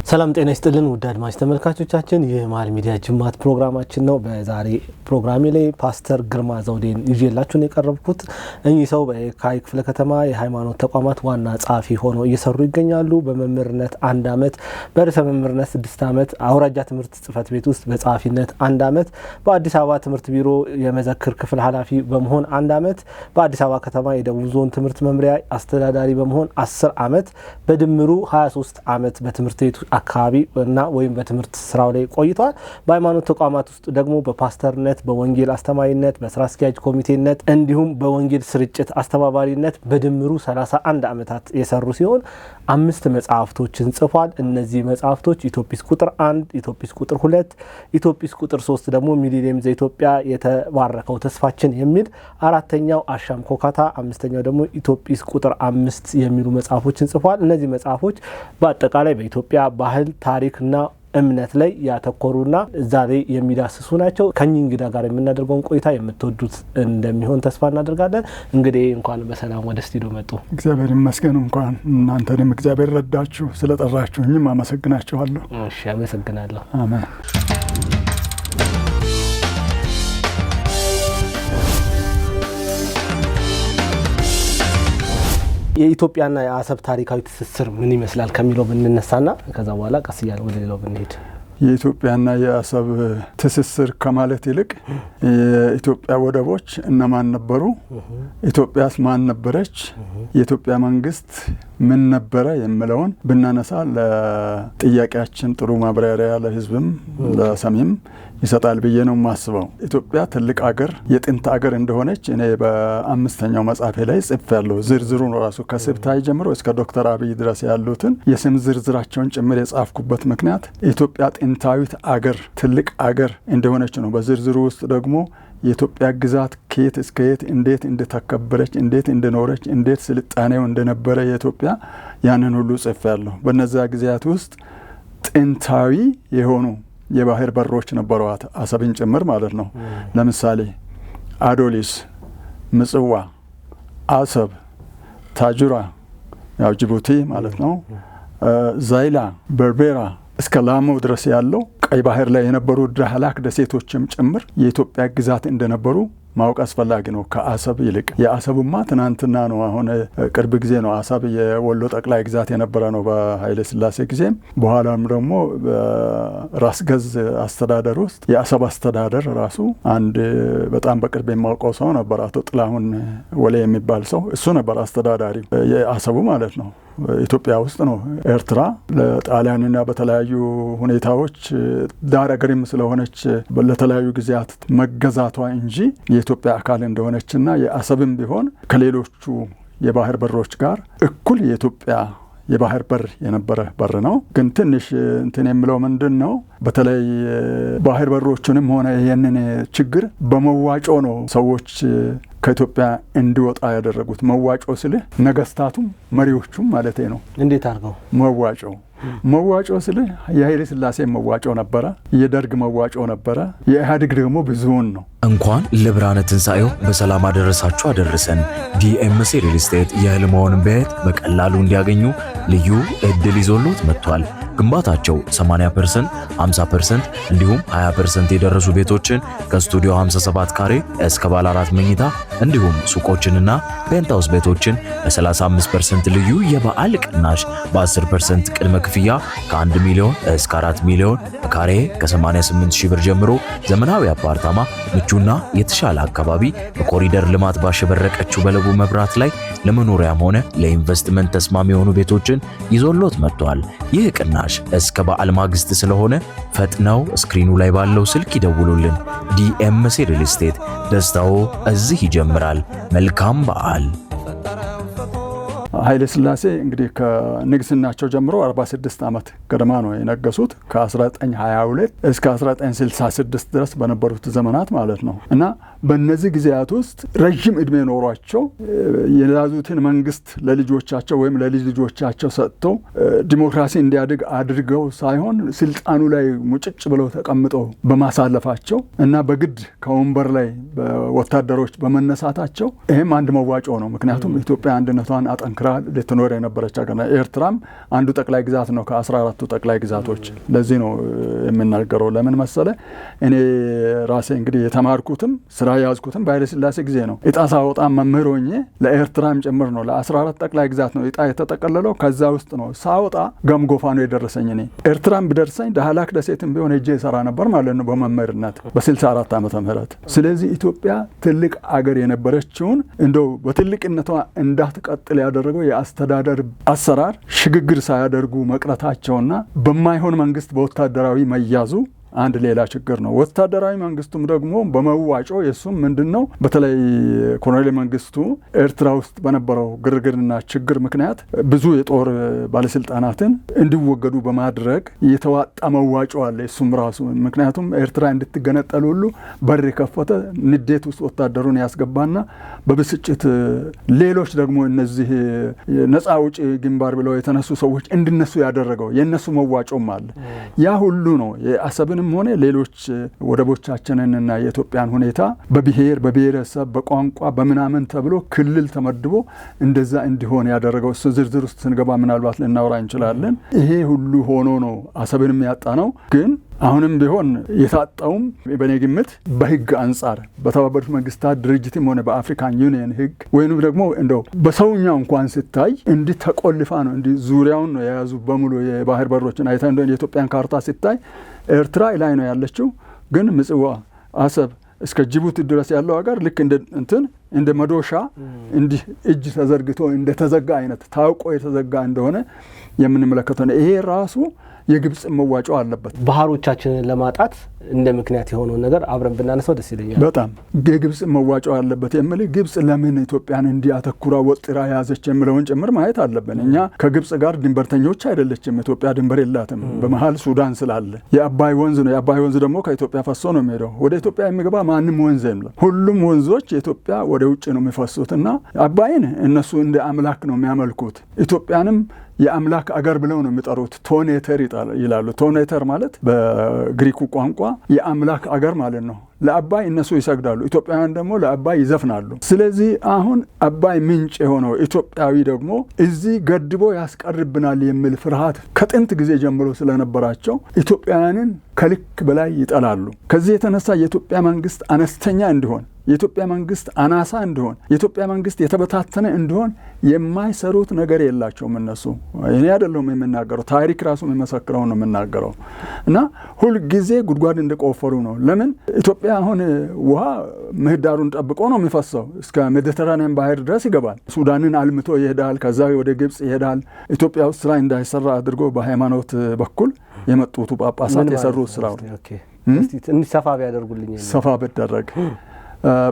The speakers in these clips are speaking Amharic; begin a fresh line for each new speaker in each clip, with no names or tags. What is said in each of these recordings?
ሰላም ጤና ይስጥልን ውድ አድማጭ ተመልካቾቻችን የመሃል ሚዲያ ጅማት ፕሮግራማችን ነው። በዛሬ ፕሮግራሜ ላይ ፓስተር ግርማ ዘውዴን ይዤላችሁ ነው የቀረብኩት። እኚህ ሰው በካይ ክፍለ ከተማ የሃይማኖት ተቋማት ዋና ጸሐፊ ሆነው እየሰሩ ይገኛሉ። በመምህርነት 1 አመት፣ በርዕሰ መምህርነት 6 አመት፣ አውራጃ ትምህርት ጽሕፈት ቤት ውስጥ በጸሐፊነት 1 አመት፣ በአዲስ አበባ ትምህርት ቢሮ የመዘክር ክፍል ኃላፊ በመሆን 1 አመት፣ በአዲስ አበባ ከተማ የደቡብ ዞን ትምህርት መምሪያ አስተዳዳሪ በመሆን 10 አመት፣ በድምሩ 23 አመት በትምህርት ቤቱ አካባቢ እና ወይም በትምህርት ስራው ላይ ቆይቷል። በሃይማኖት ተቋማት ውስጥ ደግሞ በፓስተርነት፣ በወንጌል አስተማሪነት፣ በስራ አስኪያጅ ኮሚቴነት እንዲሁም በወንጌል ስርጭት አስተባባሪነት በድምሩ 31 አመታት የሰሩ ሲሆን 5 መጽሐፍቶችን ጽፏል። እነዚህ መጽሐፍቶች ኢትዮጲስ ቁጥር 1፣ ኢትዮጲስ ቁጥር 2፣ ኢትዮጲስ ቁጥር 3 ደግሞ ሚሊኒየም ዘኢትዮጵያ የተባረከው ተስፋችን የሚል፣ 4ኛው አሻም ኮካታ፣ 5ኛው ደግሞ ኢትዮጲስ ቁጥር 5 የሚሉ መጽሐፎችን ጽፏል። እነዚህ መጽሐፎች በአጠቃላይ በኢትዮጵያ ባህል፣ ታሪክና እምነት ላይ ያተኮሩና እዛ ላይ የሚዳስሱ ናቸው። ከኚህ እንግዳ ጋር የምናደርገውን ቆይታ የምትወዱት እንደሚሆን ተስፋ እናደርጋለን። እንግዲህ እንኳን በሰላም ወደ ስቱዲዮ መጡ።
እግዚአብሔር ይመስገን። እንኳን እናንተንም እግዚአብሔር ረዳችሁ። ስለጠራችሁኝም አመሰግናችኋለሁ።
እሺ፣ አመሰግናለሁ።
አሜን።
የኢትዮጵያና የአሰብ ታሪካዊ ትስስር ምን ይመስላል ከሚለው ብንነሳና ከዛ በኋላ ቀስ እያለ ወደ ሌላው ብንሄድ።
የኢትዮጵያና የአሰብ ትስስር ከማለት ይልቅ የኢትዮጵያ ወደቦች እነማን ነበሩ? ኢትዮጵያስ ማን ነበረች? የኢትዮጵያ መንግስት ምን ነበረ የሚለውን ብናነሳ ለጥያቄያችን ጥሩ ማብራሪያ ለህዝብም ለሰሚም ይሰጣል ብዬ ነው የማስበው። ኢትዮጵያ ትልቅ አገር፣ የጥንት አገር እንደሆነች እኔ በ5ኛው መጽሐፌ ላይ ጽፌያለሁ። ዝርዝሩን ራሱ ከስብታይ ጀምሮ እስከ ዶክተር አብይ ድረስ ያሉትን የስም ዝርዝራቸውን ጭምር የጻፍኩበት ምክንያት ኢትዮጵያ ጥንታዊት አገር፣ ትልቅ አገር እንደሆነች ነው። በዝርዝሩ ውስጥ ደግሞ የኢትዮጵያ ግዛት ከየት እስከ የት እንዴት እንደተከበረች፣ እንዴት እንደኖረች፣ እንዴት ስልጣኔው እንደነበረ የኢትዮጵያ ያንን ሁሉ ጽፌያለሁ። በነዛ ጊዜያት ውስጥ ጥንታዊ የሆኑ የባህር በሮች ነበሯት፣ አሰብን ጭምር ማለት ነው። ለምሳሌ አዶሊስ፣ ምጽዋ፣ አሰብ፣ ታጁራ ያው ጅቡቲ ማለት ነው፣ ዛይላ፣ በርቤራ እስከ ላሞ ድረስ ያለው ቀይ ባህር ላይ የነበሩ ዳህላክ ደሴቶችም ጭምር የኢትዮጵያ ግዛት እንደነበሩ ማወቅ አስፈላጊ ነው። ከአሰብ ይልቅ የአሰብማ ትናንትና ነው። አሁን ቅርብ ጊዜ ነው አሰብ የወሎ ጠቅላይ ግዛት የነበረ ነው በኃይለ ሥላሴ ጊዜም። በኋላም ደግሞ በራስ ገዝ አስተዳደር ውስጥ የአሰብ አስተዳደር ራሱ አንድ በጣም በቅርብ የማውቀው ሰው ነበር፣ አቶ ጥላሁን ወሌ የሚባል ሰው። እሱ ነበር አስተዳዳሪ የአሰቡ ማለት ነው። ኢትዮጵያ ውስጥ ነው። ኤርትራ ለጣሊያንና በተለያዩ ሁኔታዎች ዳር አገርም ስለሆነች ለተለያዩ ጊዜያት መገዛቷ እንጂ የኢትዮጵያ አካል እንደሆነችና የአሰብም ቢሆን ከሌሎቹ የባህር በሮች ጋር እኩል የኢትዮጵያ የባህር በር የነበረ በር ነው። ግን ትንሽ እንትን የምለው ምንድን ነው፣ በተለይ ባህር በሮቹንም ሆነ ይህንን ችግር በመዋጮ ነው ሰዎች ከኢትዮጵያ እንዲወጣ ያደረጉት። መዋጮ ስልህ ነገስታቱም መሪዎቹም ማለቴ ነው።
እንዴት አድርገው
መዋጮ ስልህ የኃይለ ሥላሴ መዋጮ ነበረ፣ የደርግ መዋጮ ነበረ፣ የኢህአዴግ ደግሞ ብዙውን ነው።
እንኳን ለብርሃነ ትንሣኤው በሰላም አደረሳችሁ አደረሰን። ዲኤምሲ ሪል ስቴት የህልምዎን ቤት በቀላሉ እንዲያገኙ ልዩ እድል ይዞሎት መጥቷል። ግንባታቸው 80%፣ 50% እንዲሁም 20% የደረሱ ቤቶችን ከስቱዲዮ 57 ካሬ እስከ ባለ 4 መኝታ እንዲሁም ሱቆችንና ፔንታውስ ቤቶችን በ35% ልዩ የበዓል ቅናሽ፣ በ10% ቅድመ ክፍያ ከ1 ሚሊዮን እስከ 4 ሚሊዮን፣ በካሬ ከ88 ሺህ ብር ጀምሮ ዘመናዊ አፓርታማ፣ ምቹና የተሻለ አካባቢ በኮሪደር ልማት ባሸበረቀችው በለቡ መብራት ላይ ለመኖሪያም ሆነ ለኢንቨስትመንት ተስማሚ የሆኑ ቤቶችን ይዞሎት መጥቷል። ይህ ቅናሽ እስከ በዓል ማግስት ስለሆነ ፈጥነው ስክሪኑ ላይ ባለው ስልክ ይደውሉልን። ዲኤምሲ ሪል ስቴት፣ ደስታው እዚህ ይጀምራል። መልካም በዓል።
ኃይለ ሥላሴ እንግዲህ ከንግስናቸው ጀምሮ 46 ዓመት ገደማ ነው የነገሱት፣ ከ1922 እስከ 1966 ድረስ በነበሩት ዘመናት ማለት ነው። እና በእነዚህ ጊዜያት ውስጥ ረጅም እድሜ ኖሯቸው የያዙትን መንግስት ለልጆቻቸው ወይም ለልጅ ልጆቻቸው ሰጥተው ዲሞክራሲ እንዲያድግ አድርገው ሳይሆን ስልጣኑ ላይ ሙጭጭ ብለው ተቀምጠው በማሳለፋቸው እና በግድ ከወንበር ላይ ወታደሮች በመነሳታቸው ይህም አንድ መዋጮ ነው። ምክንያቱም ኢትዮጵያ አንድነቷን አጠንክራ ልትኖር የነበረች ሀገር ናት። ኤርትራም አንዱ ጠቅላይ ግዛት ነው ከ14ቱ ጠቅላይ ግዛቶች። ለዚህ ነው የምናገረው። ለምን መሰለ እኔ ራሴ እንግዲህ የተማርኩትም ስራ ያዝኩትም በኃይለ ሥላሴ ጊዜ ነው። እጣ ሳወጣ መምህር ሆኜ ለኤርትራም ጭምር ነው ለ14 ጠቅላይ ግዛት ነው እጣ የተጠቀለለው። ከዛ ውስጥ ነው ሳወጣ ገምጎፋ ነው የደረሰኝ። እኔ ኤርትራም ብደርሰኝ ዳህላክ ደሴትም ቢሆን ሄጄ ሰራ ነበር ማለት ነው በመምህርነት በ64 ዓመተ ምህረት። ስለዚህ ኢትዮጵያ ትልቅ አገር የነበረችውን እንደው በትልቅነቷ እንዳትቀጥል ያደረገው የአስተዳደር አሰራር ሽግግር ሳያደርጉ መቅረታቸውና በማይሆን መንግስት በወታደራዊ መያዙ አንድ ሌላ ችግር ነው። ወታደራዊ መንግስቱም ደግሞ በመዋጮ የሱም ምንድነው በተለይ ኮሎኔል መንግስቱ ኤርትራ ውስጥ በነበረው ግርግርና ችግር ምክንያት ብዙ የጦር ባለስልጣናትን እንዲወገዱ በማድረግ የተዋጣ መዋጮ አለ እሱም ራሱ። ምክንያቱም ኤርትራ እንድትገነጠል ሁሉ በር የከፈተ ንዴት ውስጥ ወታደሩን ያስገባና በብስጭት ሌሎች ደግሞ እነዚህ ነፃ አውጪ ግንባር ብለው የተነሱ ሰዎች እንዲነሱ ያደረገው የነሱ መዋጮም አለ። ያ ሁሉ ነው የአሰብን ሆነ ሌሎች ወደቦቻችንንና የኢትዮጵያን ሁኔታ በብሔር በብሔረሰብ በቋንቋ በምናምን ተብሎ ክልል ተመድቦ እንደዛ እንዲሆን ያደረገው። እሱ ዝርዝር ውስጥ ስንገባ ምናልባት ልናወራ እንችላለን። ይሄ ሁሉ ሆኖ ነው አሰብንም ያጣ ነው። ግን አሁንም ቢሆን የታጣውም በኔ ግምት በህግ አንጻር በተባበሩት መንግስታት ድርጅትም ሆነ በአፍሪካን ዩኒየን ህግ ወይንም ደግሞ እንደው በሰውኛው እንኳን ሲታይ እንዲህ ተቆልፋ ነው እንዲህ ዙሪያውን ነው የያዙ በሙሉ የባህር በሮችን አይታ እንደው የኢትዮጵያን ካርታ ሲታይ ኤርትራ ላይ ነው ያለችው። ግን ምጽዋ፣ አሰብ እስከ ጅቡቲ ድረስ ያለው ሀገር ልክ እንደ መዶሻ እንዲህ እጅ ተዘርግቶ እንደተዘጋ አይነት ታውቆ የተዘጋ እንደሆነ የምንመለከተው ነው። ይሄ ራሱ የግብጽ መዋጮ አለበት።
ባህሮቻችንን ለማጣት እንደ ምክንያት የሆነው ነገር አብረን ብናነሳው ደስ ይለኛል።
በጣም የግብጽ መዋጮ አለበት የሚል ግብጽ ለምን ኢትዮጵያን እንዲያተኩራ ወጥራ ያዘች የሚለውን ጭምር ማየት አለብን። እኛ ከግብጽ ጋር ድንበርተኞች አይደለችም። ኢትዮጵያ ድንበር የላትም። በመሃል ሱዳን ስላለ የአባይ ወንዝ ነው። የአባይ ወንዝ ደግሞ ከኢትዮጵያ ፈሶ ነው የሚሄደው። ወደ ኢትዮጵያ የሚገባ ማንም ወንዝ የለም። ሁሉም ወንዞች የኢትዮጵያ ወደ ውጭ ነው የሚፈሱትና አባይን እነሱ እንደ አምላክ ነው የሚያመልኩት። ኢትዮጵያንም የአምላክ አገር ብለው ነው የሚጠሩት። ቶኔተር ይላሉ። ቶኔተር ማለት በግሪኩ ቋንቋ የአምላክ አገር ማለት ነው። ለአባይ እነሱ ይሰግዳሉ፣ ኢትዮጵያውያን ደግሞ ለአባይ ይዘፍናሉ። ስለዚህ አሁን አባይ ምንጭ የሆነው ኢትዮጵያዊ ደግሞ እዚህ ገድቦ ያስቀርብናል የሚል ፍርሃት ከጥንት ጊዜ ጀምሮ ስለነበራቸው ኢትዮጵያውያንን ከልክ በላይ ይጠላሉ። ከዚህ የተነሳ የኢትዮጵያ መንግስት አነስተኛ እንዲሆን፣ የኢትዮጵያ መንግስት አናሳ እንዲሆን፣ የኢትዮጵያ መንግስት የተበታተነ እንዲሆን የማይሰሩት ነገር የላቸውም እነሱ። እኔ አይደለሁም የምናገረው፣ ታሪክ ራሱ የሚመሰክረው ነው የምናገረው። እና ሁልጊዜ ጉድጓድ እንደቆፈሩ ነው። ለምን ኢትዮጵያ አሁን ውሃ ምህዳሩን ጠብቆ ነው የሚፈሰው። እስከ ሜዲተራኒያን ባህር ድረስ ይገባል። ሱዳንን አልምቶ ይሄዳል። ከዛ ወደ ግብጽ ይሄዳል። ኢትዮጵያ ውስጥ ስራ እንዳይሰራ አድርጎ በሃይማኖት በኩል የመጡት ጳጳሳት የሰሩት ስራ
ትንሽ ሰፋ ቢያደርጉልኝ።
ሰፋ ቢደረግ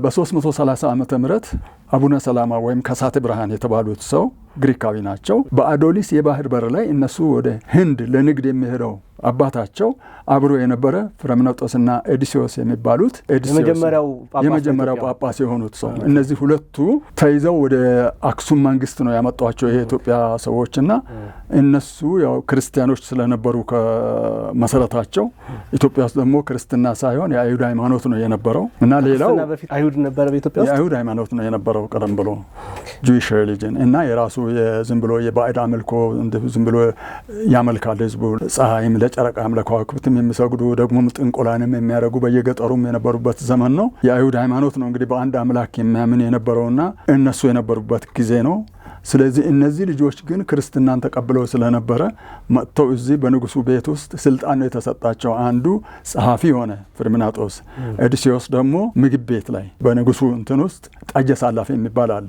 በ330 ዓመተ ምህረት አቡነ ሰላማ ወይም ከሳቴ ብርሃን የተባሉት ሰው ግሪካዊ ናቸው። በአዶሊስ የባህር በር ላይ እነሱ ወደ ህንድ ለንግድ የሚሄደው አባታቸው አብሮ የነበረ ፍሬምነጦስና ኤዲሲዮስ የሚባሉት የመጀመሪያው ጳጳስ የሆኑት ሰው። እነዚህ ሁለቱ ተይዘው ወደ አክሱም መንግስት ነው ያመጧቸው የኢትዮጵያ ሰዎችና እነሱ ያው ክርስቲያኖች ስለነበሩ ከመሰረታቸው ኢትዮጵያ ውስጥ ደግሞ ክርስትና ሳይሆን የአይሁድ ሃይማኖት ነው የነበረው እና ሌላው
አይሁድ ነበር በኢትዮጵያ ውስጥ
የአይሁድ ሃይማኖት ነው የነበረው ቀደም ብሎ ጁዊሽ ሪሊጅን እና የራሱ የዝም ብሎ የባዕድ አምልኮ ዝም ብሎ ያመልካል ህዝቡ። ፀሐይም ለጨረቃም ለከዋክብትም የሚሰግዱ ደግሞ ጥንቆላንም የሚያደርጉ በየገጠሩም የነበሩበት ዘመን ነው። የአይሁድ ሃይማኖት ነው እንግዲህ በአንድ አምላክ የሚያምን የነበረውና እነሱ የነበሩበት ጊዜ ነው። ስለዚህ እነዚህ ልጆች ግን ክርስትናን ተቀብለው ስለነበረ መጥተው እዚህ በንጉሱ ቤት ውስጥ ስልጣን ነው የተሰጣቸው። አንዱ ጸሐፊ ሆነ ፍሬምናጦስ፣ ኤዲሲዮስ ደግሞ ምግብ ቤት ላይ በንጉሱ እንትን ውስጥ ጠጅ አሳላፊ የሚባል አለ።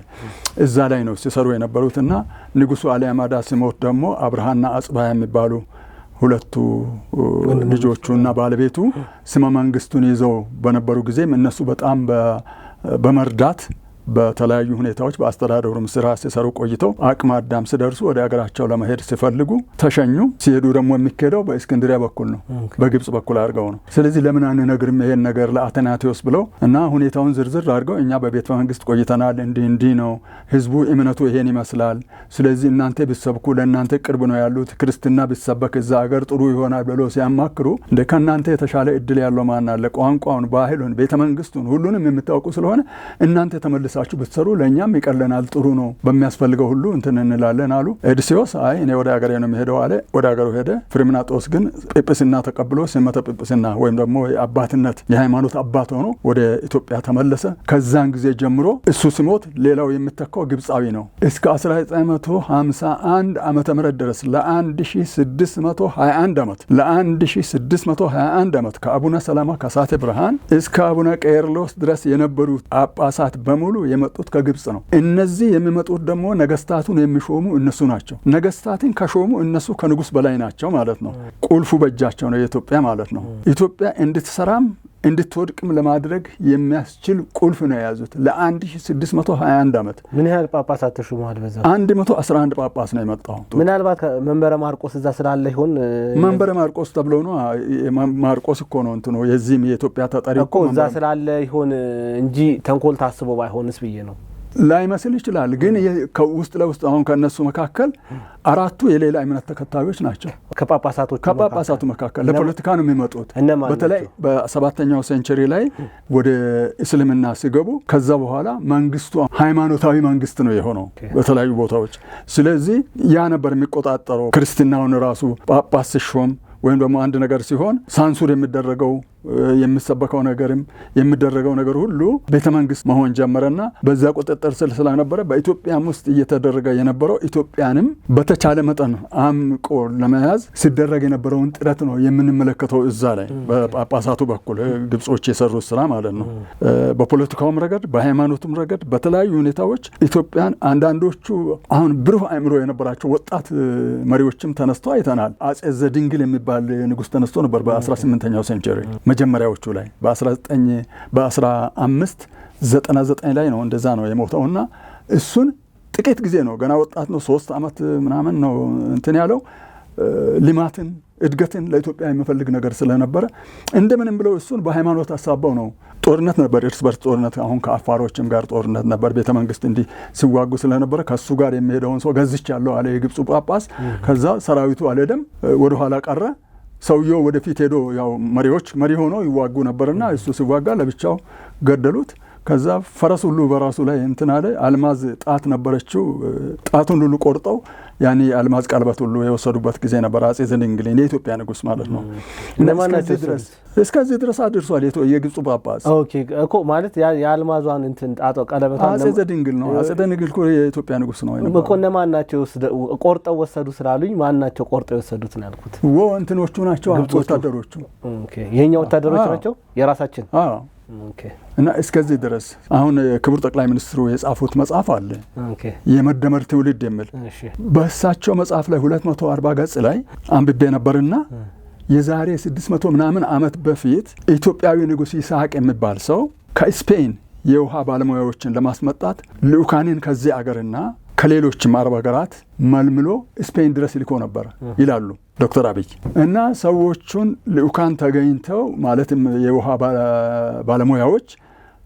እዛ ላይ ነው ሲሰሩ የነበሩትና ንጉሱ አሊያማዳ ሲሞት ደግሞ አብርሃና አጽባ የሚባሉ ሁለቱ ልጆቹና ባለቤቱ ስመ መንግስቱን ይዘው በነበሩ ጊዜም እነሱ በጣም በመርዳት በተለያዩ ሁኔታዎች በአስተዳደሩም ስራ ሲሰሩ ቆይተው አቅመ አዳም ሲደርሱ ወደ ሀገራቸው ለመሄድ ሲፈልጉ ተሸኙ። ሲሄዱ ደግሞ የሚካሄደው በእስክንድሪያ በኩል ነው፣ በግብጽ በኩል አድርገው ነው። ስለዚህ ለምን አንነግርም ይሄን ነገር ለአቴናቴዎስ ብለው እና ሁኔታውን ዝርዝር አድርገው እኛ በቤተ መንግስት ቆይተናል፣ እንዲህ ነው ህዝቡ እምነቱ ይሄን ይመስላል። ስለዚህ እናንተ ቢሰብኩ ለእናንተ ቅርብ ነው ያሉት፣ ክርስትና ቢሰበክ እዛ ሀገር ጥሩ ይሆናል ብለው ሲያማክሩ እንደ ከእናንተ የተሻለ እድል ያለው ማን አለ? ቋንቋውን፣ ባህሉን፣ ቤተ መንግስቱን ሁሉንም የምታውቁ ስለሆነ እናንተ ተመልሰ ተመልሳችሁ ብትሰሩ ለእኛም ይቀለናል፣ ጥሩ ነው፣ በሚያስፈልገው ሁሉ እንትን እንላለን አሉ። ኤድሲዮስ አይ እኔ ወደ ሀገሬ ነው የሚሄደው አለ። ወደ ሀገሩ ሄደ። ፍሬምናጦስ ግን ጵጵስና ተቀብሎ ሲመተ ጵጵስና ወይም ደግሞ አባትነት የሃይማኖት አባት ሆኖ ወደ ኢትዮጵያ ተመለሰ። ከዛን ጊዜ ጀምሮ እሱ ሲሞት ሌላው የሚተካው ግብፃዊ ነው። እስከ 1951 ዓመተ ምህረት ድረስ ለ1621 ዓመት ከአቡነ ሰላማ ከሳቴ ብርሃን እስከ አቡነ ቄርሎስ ድረስ የነበሩት ጳጳሳት በሙሉ የመጡት ከግብፅ ነው። እነዚህ የሚመጡት ደግሞ ነገስታቱን የሚሾሙ እነሱ ናቸው። ነገስታትን ከሾሙ እነሱ ከንጉስ በላይ ናቸው ማለት ነው። ቁልፉ በእጃቸው ነው የኢትዮጵያ ማለት ነው። ኢትዮጵያ እንድትሰራም እንድትወድቅም ለማድረግ የሚያስችል ቁልፍ ነው የያዙት ለ1621 ዓመት።
ምን ያህል ጳጳሳት ተሾመዋል? በዛ
111 ጳጳስ ነው የመጣው።
ምናልባት መንበረ ማርቆስ እዛ ስላለ ይሆን?
መንበረ ማርቆስ ተብሎ ነው። ማርቆስ እኮ ነው እንትኑ የዚህም የኢትዮጵያ ተጠሪ
እኮ እዛ ስላለ ይሆን እንጂ ተንኮል ታስቦ ባይሆንስ ብዬ ነው።
ላይመስል ይችላል። ግን ከውስጥ ለውስጥ አሁን ከነሱ መካከል አራቱ የሌላ እምነት ተከታዮች ናቸው። ከጳጳሳቱ መካከል ለፖለቲካ ነው የሚመጡት። በተለይ በ7ኛው ሴንቸሪ ላይ ወደ እስልምና ሲገቡ ከዛ በኋላ መንግስቱ ሃይማኖታዊ መንግስት ነው የሆነው በተለያዩ ቦታዎች። ስለዚህ ያ ነበር የሚቆጣጠረው ክርስትናውን ራሱ ጳጳስ ሲሾም ወይም ደግሞ አንድ ነገር ሲሆን ሳንሱር የሚደረገው የሚሰበከው ነገርም የሚደረገው ነገር ሁሉ ቤተ መንግስት መሆን ጀመረና በዛ ቁጥጥር ስር ስለነበረ በኢትዮጵያም ውስጥ እየተደረገ የነበረው ኢትዮጵያንም በተቻለ መጠን አምቆ ለመያዝ ሲደረግ የነበረውን ጥረት ነው የምንመለከተው እዛ ላይ በጳጳሳቱ በኩል ግብጾች የሰሩት ስራ ማለት ነው። በፖለቲካውም ረገድ በሃይማኖቱም ረገድ በተለያዩ ሁኔታዎች ኢትዮጵያን አንዳንዶቹ አሁን ብሩህ አእምሮ የነበራቸው ወጣት መሪዎችም ተነስተው አይተናል። አጼ ዘድንግል የሚባል ንጉስ ተነስቶ ነበር በ18ኛው ሴንቸሪ መጀመሪያዎቹ ላይ በ1599 ላይ ነው እንደዛ ነው የሞተውና እሱን ጥቂት ጊዜ ነው ገና ወጣት ነው 3 ዓመት ምናምን ነው እንትን ያለው ልማትን እድገትን ለኢትዮጵያ የሚፈልግ ነገር ስለነበረ እንደምንም ብለው እሱን በሃይማኖት አሳባው ነው። ጦርነት ነበር፣ እርስ በርስ ጦርነት። አሁን ከአፋሮችም ጋር ጦርነት ነበር። ቤተ መንግስት እንዲህ ሲዋጉ ስለነበረ ከሱ ጋር የሚሄደውን ሰው ገዝቻለሁ አለ የግብፁ ጳጳስ። ከዛ ሰራዊቱ አልሄደም፣ ወደ ኋላ ቀረ። ሰውየው ወደፊት ሄዶ ያው መሪ ሆኖ ይዋጉ ነበርና እሱ ሲዋጋ ለብቻው ገደሉት። ከዛ ፈረስ ሁሉ በራሱ ላይ እንትን አለ። አልማዝ ጣት ነበረችው፣ ጣቱን ሁሉ ቆርጠው ያኔ አልማዝ ቀለበት ሁሉ የወሰዱበት ጊዜ ነበር። አጼ ዘድንግል የኢትዮጵያ ንጉስ ማለት ነው። እስከዚህ ድረስ አድርሷል የግብፁ ጳጳስ።
ኦኬ እኮ ማለት የአልማዟን እንትን ጣቶ ቀለበት
አጼ ዘድንግል ነው። አጼ ዘድንግል እኮ የኢትዮጵያ ንጉስ ነው
እኮ። እነማን ናቸው ቆርጠው ወሰዱ ስላሉኝ ማን ናቸው ቆርጠው የወሰዱት ነው ያልኩት?
እንትኖቹ ናቸው ወታደሮቹ።
ኦኬ የኛ ወታደሮች ናቸው የራሳችን።
እና እስከዚህ ድረስ አሁን ክቡር ጠቅላይ ሚኒስትሩ የጻፉት መጽሐፍ አለ የመደመር ትውልድ የሚል። በእሳቸው መጽሐፍ ላይ 240 ገጽ ላይ አንብቤ ነበርና የዛሬ 600 ምናምን ዓመት በፊት ኢትዮጵያዊ ንጉስ ይስሐቅ የሚባል ሰው ከስፔን የውሃ ባለሙያዎችን ለማስመጣት ልኡካንን ከዚህ አገርና ከሌሎችም አረብ ሀገራት መልምሎ ስፔን ድረስ ልኮ ነበር ይላሉ ዶክተር አብይ። እና ሰዎቹን ልኡካን ተገኝተው ማለትም የውሃ ባለሙያዎች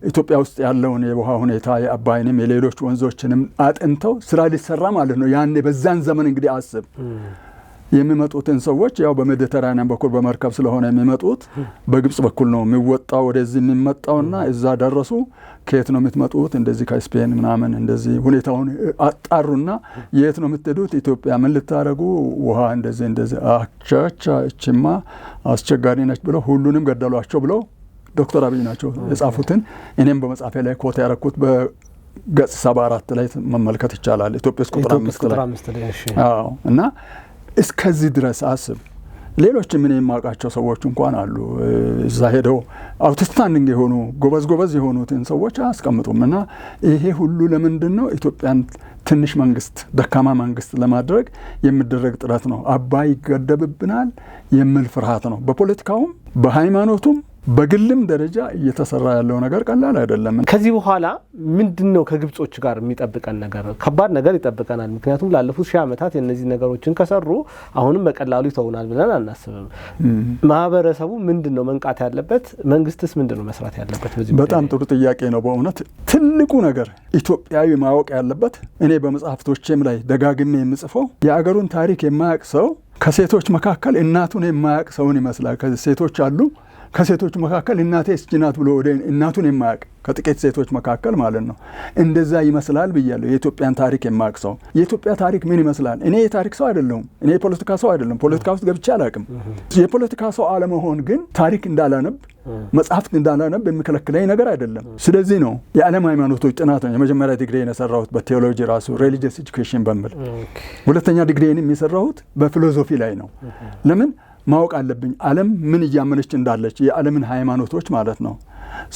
ኢትዮጵያ ውስጥ ያለውን የውሃ ሁኔታ የአባይንም የሌሎች ወንዞችንም አጥንተው ስራ ሊሰራ ማለት ነው። ያኔ በዛን ዘመን እንግዲህ አስብ የሚመጡትን ሰዎች ያው በሜዲተራኒያን በኩል በመርከብ ስለሆነ የሚመጡት በግብጽ በኩል ነው የሚወጣው ወደዚህ የሚመጣውና እዛ ደረሱ። ከየት ነው የምትመጡት? እንደዚህ ከስፔን ምናምን እንደዚህ ሁኔታውን አጣሩና የት ነው የምትሄዱት? ኢትዮጵያ። ምን ልታረጉ? ውሃ እንደዚህ አቻቻ እችማ አስቸጋሪ ነች ብለው ሁሉንም ገደሏቸው ብለው ዶክተር አብይ ናቸው የጻፉትን እኔም በመጻፌ ላይ ኮት ያረኩት በገጽ 74 ላይ መመልከት ይቻላል። ኢትዮጵያ ውስጥ ቁጥር 5 ላይ አዎ። እና እስከዚህ ድረስ አስብ። ሌሎች ምን የማውቃቸው ሰዎች እንኳን አሉ እዛ ሄደው አውትስታንዲንግ የሆኑ ጎበዝ የሆኑትን ሰዎች አያስቀምጡም። እና ይሄ ሁሉ ለምንድን ነው? ኢትዮጵያን ትንሽ መንግስት፣ ደካማ መንግስት ለማድረግ የሚደረግ ጥረት ነው። አባይ ይገደብብናል የሚል ፍርሃት ነው። በፖለቲካውም በሃይማኖቱም በግልም ደረጃ እየተሰራ ያለው ነገር ቀላል አይደለም።
ከዚህ በኋላ ምንድነው ከግብጾች ጋር የሚጠብቀን ነገር? ከባድ ነገር ይጠብቀናል። ምክንያቱም ላለፉት 1000 ዓመታት የነዚህ ነገሮችን ከሰሩ አሁንም በቀላሉ ይተውናል ብለን አናስብም። ማህበረሰቡ ምንድነው መንቃት ያለበት? መንግስትስ ምንድነው መስራት ያለበት?
በጣም ጥሩ ጥያቄ ነው። በእውነት ትልቁ ነገር ኢትዮጵያዊ ማወቅ ያለበት እኔ በመጽሐፍቶቼም ላይ ደጋግሜ የምጽፈው የአገሩን ታሪክ የማያውቅ ሰው ከሴቶች መካከል እናቱን የማያውቅ ሰውን ይመስላል። ከሴቶች አሉ ከሴቶች መካከል እናቴ እስቺ ናት ብሎ ወደ እናቱን የማያውቅ ከጥቂት ሴቶች መካከል ማለት ነው። እንደዛ ይመስላል ብያለሁ። የኢትዮጵያን ታሪክ የማያውቅ ሰው የኢትዮጵያ ታሪክ ምን ይመስላል? እኔ የታሪክ ሰው አይደለሁም። እኔ የፖለቲካ ሰው አይደለም። ፖለቲካ ውስጥ ገብቼ አላውቅም። የፖለቲካ ሰው አለመሆን ግን ታሪክ እንዳላነብ መጽሐፍት እንዳላነብ የሚከለክለኝ ነገር አይደለም። ስለዚህ ነው የዓለም ሃይማኖቶች ጥናት ነው የመጀመሪያ ዲግሪዬን የሰራሁት በቴዎሎጂ ራሱ ሪሊጂየስ ኤጁኬሽን በሚል። ሁለተኛ ዲግሪዬንም የሰራሁት በፊሎሶፊ ላይ ነው። ለምን ማወቅ አለብኝ ዓለም ምን እያመነች እንዳለች የዓለምን ሃይማኖቶች ማለት ነው።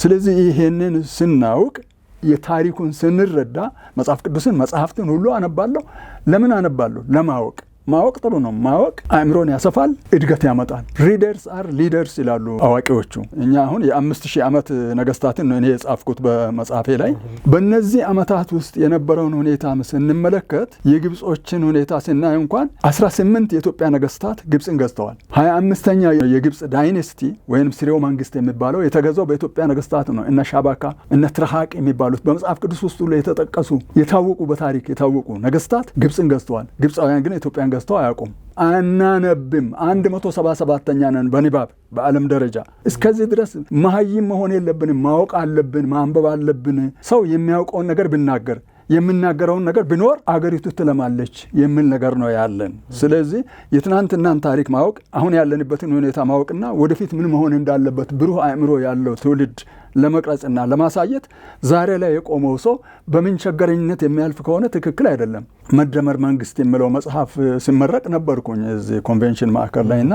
ስለዚህ ይሄንን ስናውቅ የታሪኩን ስንረዳ መጽሐፍ ቅዱስን መጽሐፍትን ሁሉ አነባለሁ። ለምን አነባለሁ? ለማወቅ። ማወቅ ጥሩ ነው። ማወቅ አእምሮን ያሰፋል፣ እድገት ያመጣል። ሪደርስ አር ሊደርስ ይላሉ አዋቂዎቹ። እኛ አሁን የ5000 ዓመት ነገስታትን ነው እኔ የጻፍኩት በመጽሐፌ ላይ። በእነዚህ ዓመታት ውስጥ የነበረውን ሁኔታ ስንመለከት የግብጾችን ሁኔታ ስናይ እንኳን 18 የኢትዮጵያ ነገስታት ግብጽን ገዝተዋል። 25ኛ የግብጽ ዳይኔስቲ ወይም ስርወ መንግስት የሚባለው የተገዛው በኢትዮጵያ ነገስታት ነው። እነ ሻባካ እነ ትርሃቅ የሚባሉት በመጽሐፍ ቅዱስ ውስጥ ሁሉ የተጠቀሱ የታወቁ በታሪክ የታወቁ ነገስታት ግብጽን ገዝተዋል። ግብጻውያን ግን ኢትዮጵያን ገዝተው አያውቁም። አናነብም። 177ኛ ነን በንባብ በዓለም ደረጃ። እስከዚህ ድረስ መሀይም መሆን የለብንም። ማወቅ አለብን፣ ማንበብ አለብን። ሰው የሚያውቀውን ነገር ብናገር የምናገረውን ነገር ቢኖር አገሪቱ ትለማለች የሚል ነገር ነው ያለን። ስለዚህ የትናንትናን ታሪክ ማወቅ፣ አሁን ያለንበትን ሁኔታ ማወቅና ወደፊት ምን መሆን እንዳለበት ብሩህ አእምሮ ያለው ትውልድ ለመቅረጽና ለማሳየት ዛሬ ላይ የቆመው ሰው በምን ቸገረኝነት የሚያልፍ ከሆነ ትክክል አይደለም። መደመር መንግስት የሚለው መጽሐፍ ሲመረቅ ነበርኩኝ እዚህ ኮንቬንሽን ማዕከል ላይና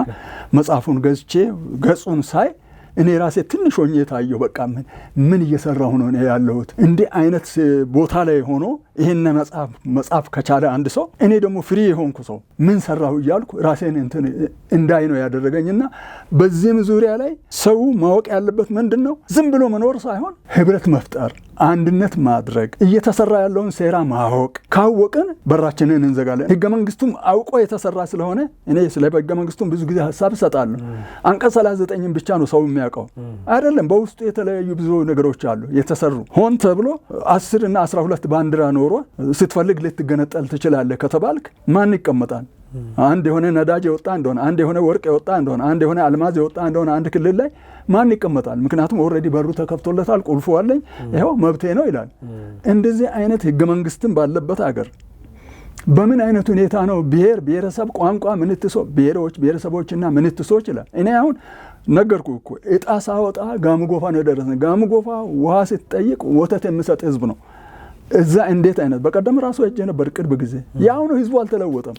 መጽሐፉን ገዝቼ ገጹን ሳይ እኔ ራሴ ትንሽ ሆኜ ታየሁ። በቃ ምን እየሰራሁ ነው እኔ ያለሁት? እንዲህ አይነት ቦታ ላይ ሆኖ ይሄን መጽሐፍ ከቻለ አንድ ሰው እኔ ደግሞ ፍሪ የሆንኩ ሰው ምን ሰራሁ እያልኩ ራሴን እንዳይ ነው ያደረገኝና በዚህም ዙሪያ ላይ ሰው ማወቅ ያለበት ምንድን ነው? ዝም ብሎ መኖር ሳይሆን ህብረት መፍጠር፣ አንድነት ማድረግ፣ እየተሰራ ያለውን ሴራ ማወቅ። ካወቅን በራችንን እንዘጋለን። ህገ መንግስቱም አውቆ የተሰራ ስለሆነ እኔ ስለ ህገ መንግስቱም ብዙ ጊዜ ሀሳብ እሰጣለሁ። አንቀጽ 39 ብቻ ነው ሰው የሚያውቀው አይደለም። በውስጡ የተለያዩ ብዙ ነገሮች አሉ የተሰሩ። ሆን ተብሎ 10 እና 12 ባንዲራ ኖሮ ስትፈልግ ልትገነጠል ትችላለህ ከተባልክ ማን ይቀመጣል? አንድ የሆነ ነዳጅ የወጣ እንደሆነ፣ አንድ የሆነ ወርቅ የወጣ እንደሆነ፣ አንድ የሆነ አልማዝ የወጣ እንደሆነ አንድ ክልል ላይ ማን ይቀመጣል? ምክንያቱም ኦልሬዲ በሩ ተከፍቶለታል፣ ቁልፉ አለኝ፣ ይኸው መብቴ ነው ይላል። እንደዚህ አይነት ህገ መንግስትም ባለበት አገር በምን አይነት ሁኔታ ነው ብሔር ብሔረሰብ ቋንቋ ምንትሶ ብሔሮች ብሔረሰቦችና ምንትሶች ይላል። እኔ አሁን ነገርኩ እኮ እጣ ሳወጣ ጋሞ ጎፋ ነው ደረሰኝ። ጋሞ ጎፋ ውሃ ስትጠይቅ ወተት የሚሰጥ ህዝብ ነው። እዛ እንዴት አይነት በቀደም ራሱ ሄጄ ነበር ቅርብ ጊዜ። ያው ነው ህዝቡ አልተለወጠም።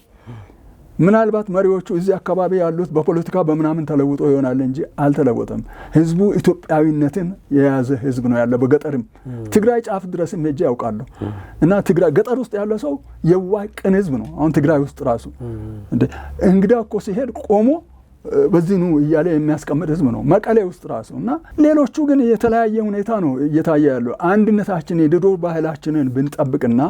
ምናልባት መሪዎቹ እዚህ አካባቢ ያሉት በፖለቲካ በምናምን ተለውጦ ይሆናል እንጂ አልተለወጠም። ህዝቡ ኢትዮጵያዊነትን የያዘ ህዝብ ነው ያለው። በገጠርም ትግራይ ጫፍ ድረስም ሄጄ ያውቃለሁ። እና ትግራይ ገጠር ውስጥ ያለ ሰው የዋህ ቅን ህዝብ ነው። አሁን ትግራይ ውስጥ ራሱ እንግዳ እኮ ሲሄድ ቆሞ በዚህ ነው እያለ የሚያስቀምጥ ህዝብ ነው መቀሌ ውስጥ ራሱ። እና ሌሎቹ ግን የተለያየ ሁኔታ ነው እየታየ ያለው። አንድነታችን የድሮ ባህላችንን ብንጠብቅና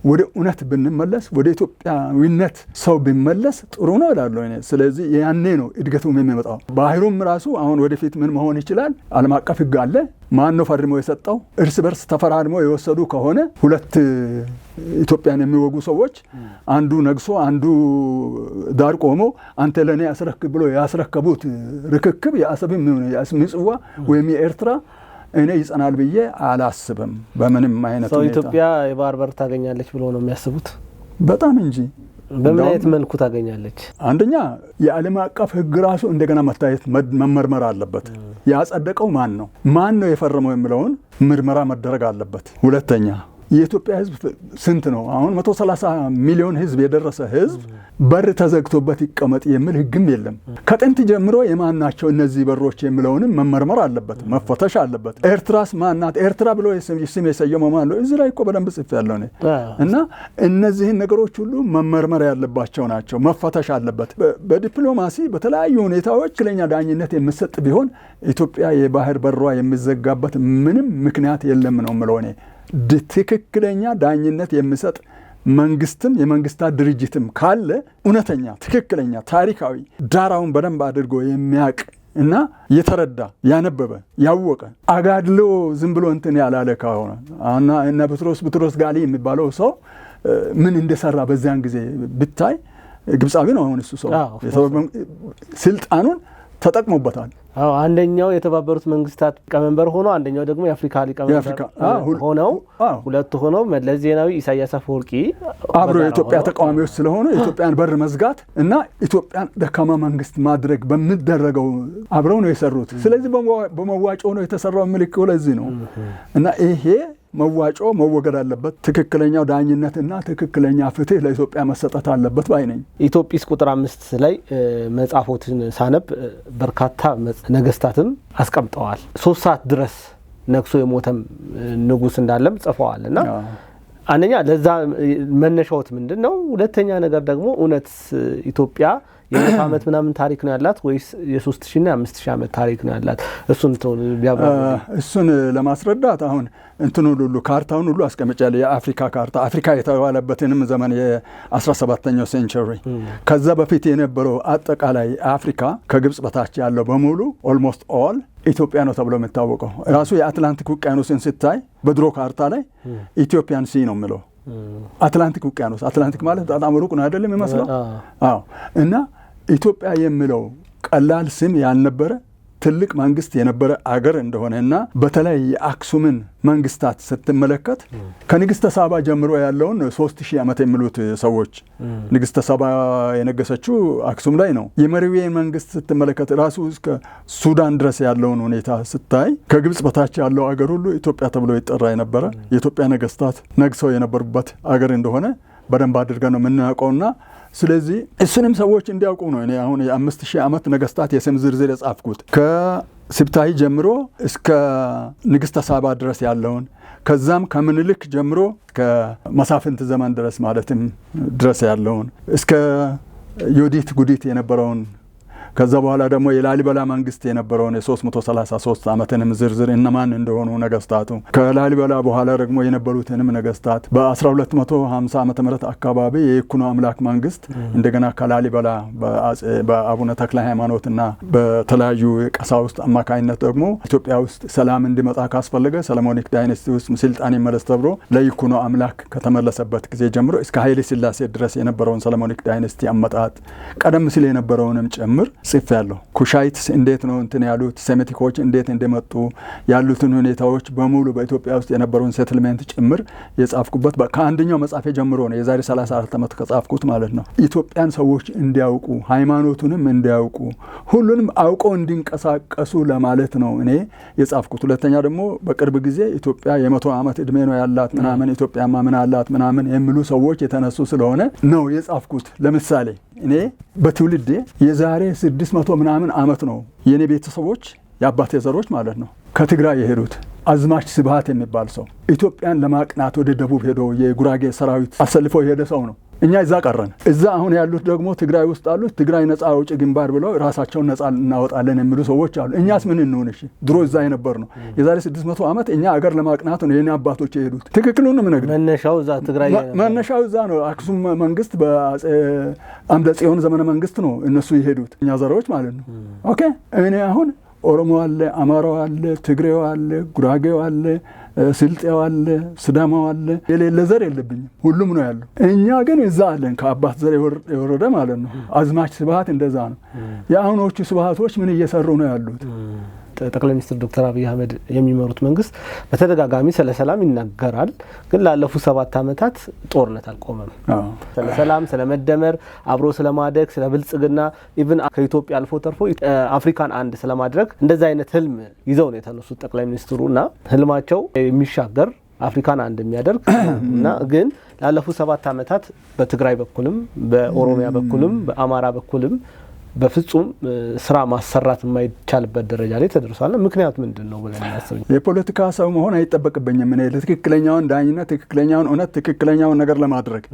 ወደ እውነት ብንመለስ ወደ ኢትዮጵያዊነት ሰው ቢመለስ ጥሩ ነው እላለሁ እኔ። ስለዚህ ያኔ ነው እድገቱም የሚመጣው። ባህሩም ራሱ አሁን ወደፊት ምን መሆን ይችላል? ዓለም አቀፍ ህግ አለ። ማን ነው ፈርሞ የሰጠው? እርስ በርስ ተፈራርሞ የወሰዱ ከሆነ ሁለት ኢትዮጵያን የሚወጉ ሰዎች አንዱ ነግሶ አንዱ ዳር ቆሞ አንተ ለኔ ያስረክብ ብሎ ያስረከቡት ርክክብ የአሰብም ምጽዋ ወይም የኤርትራ እኔ ይጸናል ብዬ አላስብም። በምንም አይነት
ሰው ኢትዮጵያ የባህር በር ታገኛለች ብሎ ነው የሚያስቡት?
በጣም እንጂ።
በምን አይነት መልኩ ታገኛለች?
አንደኛ የዓለም አቀፍ ህግ ራሱ እንደገና መታየት መመርመር አለበት። ያጸደቀው ማን ነው? ማን ነው የፈረመው የሚለውን ምርመራ መደረግ አለበት። ሁለተኛ የኢትዮጵያ ህዝብ ስንት ነው? አሁን 130 ሚሊዮን ህዝብ የደረሰ ህዝብ በር ተዘግቶበት ይቀመጥ የሚል ህግም የለም። ከጥንት ጀምሮ የማን ናቸው እነዚህ በሮች የሚለውንም መመርመር አለበት፣ መፈተሽ አለበት። ኤርትራስ ማናት? ኤርትራ ብሎ ስም የሰየመው ማን ነው? እዚህ ላይ እኮ በደንብ ጽፌያለሁ እኔ። እና እነዚህን ነገሮች ሁሉ መመርመር ያለባቸው ናቸው፣ መፈተሽ አለበት። በዲፕሎማሲ በተለያዩ ሁኔታዎች ትክክለኛ ዳኝነት የሚሰጥ ቢሆን ኢትዮጵያ የባህር በሯ የሚዘጋበት ምንም ምክንያት የለም ነው የምለው እኔ። ትክክለኛ ዳኝነት የሚሰጥ መንግስትም የመንግስታት ድርጅትም ካለ እውነተኛ ትክክለኛ ታሪካዊ ዳራውን በደንብ አድርጎ የሚያቅ እና የተረዳ ያነበበ ያወቀ አጋድሎ ዝም ብሎ እንትን ያላለ ከሆነ እና ቡትሮስ ጋሊ የሚባለው ሰው ምን እንደሰራ በዚያን ጊዜ ብታይ ግብጻዊ ነው። አሁን እሱ ሰው ስልጣኑን ተጠቅሞበታል።
አንደኛው የተባበሩት መንግስታት ሊቀመንበር ሆኖ አንደኛው ደግሞ የአፍሪካ ሊቀመንበር ሆነው ሁለቱ ሆነው መለስ ዜናዊ ኢሳያስ አፈወርቂ
አብሮ የኢትዮጵያ ተቃዋሚዎች ስለሆነ የኢትዮጵያን በር መዝጋት እና ኢትዮጵያን ደካማ መንግስት ማድረግ በሚደረገው አብረው ነው የሰሩት። ስለዚህ በመዋጮ ነው የተሰራው ምልክቱ ለዚህ ነው እና ይሄ መዋጮ መወገድ አለበት። ትክክለኛው ዳኝነትና ትክክለኛ ፍትህ ለኢትዮጵያ መሰጠት አለበት ባይ ነኝ።
ኢትዮጵስ ቁጥር 5 ላይ መጽሐፎችን ሳነብ በርካታ ነገስታትም አስቀምጠዋል። 3 ሰዓት ድረስ ነክሶ የሞተም ንጉስ እንዳለም ጽፈዋል እና አንደኛ ለዛ መነሻውት ምንድነው? ሁለተኛ ነገር ደግሞ እውነት ኢትዮጵያ የ100 ዓመት ምናምን ታሪክ ነው ያላት ወይስ የ3000 እና 5000 ዓመት ታሪክ ነው ያላት?
እሱን ለማስረዳት አሁን እንትኑ ሁሉ ካርታውን ሁሉ አስቀምጫለሁ። የአፍሪካ ካርታ አፍሪካ የተባለበትንም ዘመን የ17ኛው ሴንቸሪ ከዛ በፊት የነበረው አጠቃላይ አፍሪካ ከግብጽ በታች ያለው በሙሉ ኦልሞስት ኦል ኢትዮጵያ ነው ተብሎ የሚታወቀው። ራሱ የአትላንቲክ ውቅያኖስን ስታይ በድሮ ካርታ ላይ ኢትዮጵያን ሲ ነው የሚለው። አትላንቲክ ውቅያኖስ አትላንቲክ ማለት በጣም ሩቅ ነው አይደለም የሚመስለው? አዎ። እና ኢትዮጵያ የሚለው ቀላል ስም ያልነበረ ትልቅ መንግስት የነበረ አገር እንደሆነና በተለይ የአክሱምን መንግስታት ስትመለከት ከንግስተ ሳባ ጀምሮ ያለውን 3000 ዓመት የሚሉት ሰዎች ንግስተ ሳባ የነገሰችው አክሱም ላይ ነው። የመሪዌን መንግስት ስትመለከት ራሱ እስከ ሱዳን ድረስ ያለውን ሁኔታ ስታይ ከግብጽ በታች ያለው አገር ሁሉ ኢትዮጵያ ተብሎ ይጠራ የነበረ የኢትዮጵያ ነገስታት ነግሰው የነበሩበት አገር እንደሆነ በደንብ አድርገን ነው የምናውቀውና ስለዚህ እሱንም ሰዎች እንዲያውቁ ነው እኔ አሁን የ5000 ዓመት ነገስታት የስም ዝርዝር የጻፍኩት ከስብታይ ጀምሮ እስከ ንግስተ ሳባ ድረስ ያለውን ከዛም ከምኒልክ ጀምሮ ከመሳፍንት ዘመን ድረስ ማለትም ድረስ ያለውን እስከ ዮዲት ጉዲት የነበረውን ከዛ በኋላ ደግሞ የላሊበላ መንግስት የነበረውን የ333 ዓመትንም ዝርዝር እነማን እንደሆኑ ነገስታቱ ከላሊበላ በኋላ ደግሞ የነበሩትንም ነገስታት በ1250 ዓመተ ምህረት አካባቢ የይኩኖ አምላክ መንግስት እንደገና ከላሊበላ በአቡነ ተክለ ሃይማኖትና በተለያዩ ቀሳውስት አማካይነት ደግሞ ኢትዮጵያ ውስጥ ሰላም እንዲመጣ ካስፈለገ ሰለሞኒክ ዳይናስቲ ውስጥ ስልጣን ይመለስ ተብሎ ለይኩኖ አምላክ ከተመለሰበት ጊዜ ጀምሮ እስከ ኃይለ ሥላሴ ድረስ የነበረውን ሰለሞኒክ ዳይናስቲ አመጣጥ ቀደም ሲል የነበረውንም ጭምር ጽፍ ያለው ኩሻይትስ እንዴት ነው እንትን ያሉት ሴሜቲኮች እንዴት እንደመጡ ያሉትን ሁኔታዎች በሙሉ በኢትዮጵያ ውስጥ የነበረውን ሴትልሜንት ጭምር የጻፍኩበት ከአንደኛው መጽሐፍ ጀምሮ ነው የዛሬ 34 ዓመት ከጻፍኩት ማለት ነው። ኢትዮጵያን ሰዎች እንዲያውቁ ሃይማኖቱንም እንዲያውቁ ሁሉንም አውቀው እንዲንቀሳቀሱ ለማለት ነው እኔ የጻፍኩት። ሁለተኛ ደግሞ በቅርብ ጊዜ ኢትዮጵያ የ100 ዓመት እድሜ ነው ያላት ምናምን ኢትዮጵያማ ምን አላት ምናምን የሚሉ ሰዎች የተነሱ ስለሆነ ነው የጻፍኩት። ለምሳሌ እኔ በትውልዴ የዛሬ 600 ምናምን ዓመት ነው የኔ ቤተሰቦች የአባቴ ዘሮች ማለት ነው ከትግራይ የሄዱት። አዝማች ስብሃት የሚባል ሰው ኢትዮጵያን ለማቅናት ወደ ደቡብ ሄዶ የጉራጌ ሰራዊት አሰልፎ የሄደ ሰው ነው። እኛ እዛ ቀረን። እዛ አሁን ያሉት ደግሞ ትግራይ ውስጥ አሉት ትግራይ ነፃ አውጪ ግንባር ብለው ራሳቸውን ነፃ እናወጣለን የሚሉ ሰዎች አሉ። እኛስ ምን እንሆን? እሺ ድሮ እዛ የነበር ነው የዛሬ 600 ዓመት እኛ አገር ለማቅናት ነው የኔ አባቶች የሄዱት። ትክክሉን ነው የምነግርህ።
መነሻው እዛ ትግራይ
መነሻው እዛ ነው። አክሱም መንግስት በአጼ አምደ ጽዮን ዘመነ መንግስት ነው እነሱ የሄዱት እኛ ዘሮች ማለት ነው። ኦኬ እኔ አሁን ኦሮሞ አለ፣ አማራው አለ፣ ትግሬው አለ፣ ጉራጌው አለ፣ ስልጤው አለ፣ ስዳማው አለ። የሌለ ዘር የለብኝም፣ ሁሉም ነው ያለው። እኛ ግን እዛ አለን ከአባት ዘር የወረደ ማለት ነው። አዝማች ስብሃት እንደዛ ነው። የአሁኖቹ ስብሃቶች ምን እየሰሩ ነው ያሉት?
ጠቅላይ ሚኒስትር ዶክተር አብይ አህመድ የሚመሩት መንግስት በተደጋጋሚ ስለ ሰላም ይናገራል፣ ግን ላለፉት 7 ዓመታት ጦርነት አልቆመም። ስለ ሰላም፣ ስለ መደመር፣ አብሮ ስለማደግ፣ ስለ ብልጽግና ኢቭን ከኢትዮጵያ አልፎ ተርፎ አፍሪካን አንድ ስለማድረግ እንደዛ አይነት ህልም ይዘው ነው የተነሱት ጠቅላይ ሚኒስትሩና ህልማቸው የሚሻገር አፍሪካን አንድ የሚያደርግ እና ግን ላለፉት 7 ዓመታት በትግራይ በኩልም በኦሮሚያ በኩልም በአማራ በኩልም በፍጹም ስራ ማሰራት የማይቻልበት ደረጃ ላይ ተደርሷል። ምክንያቱ ምንድነው ብለን እናስብ።
የፖለቲካ ሰው መሆን አይጠበቅብኝም እኔ ለትክክለኛውን ዳኝነት ትክክለኛውን እውነት ትክክለኛውን ነገር ለማድረግ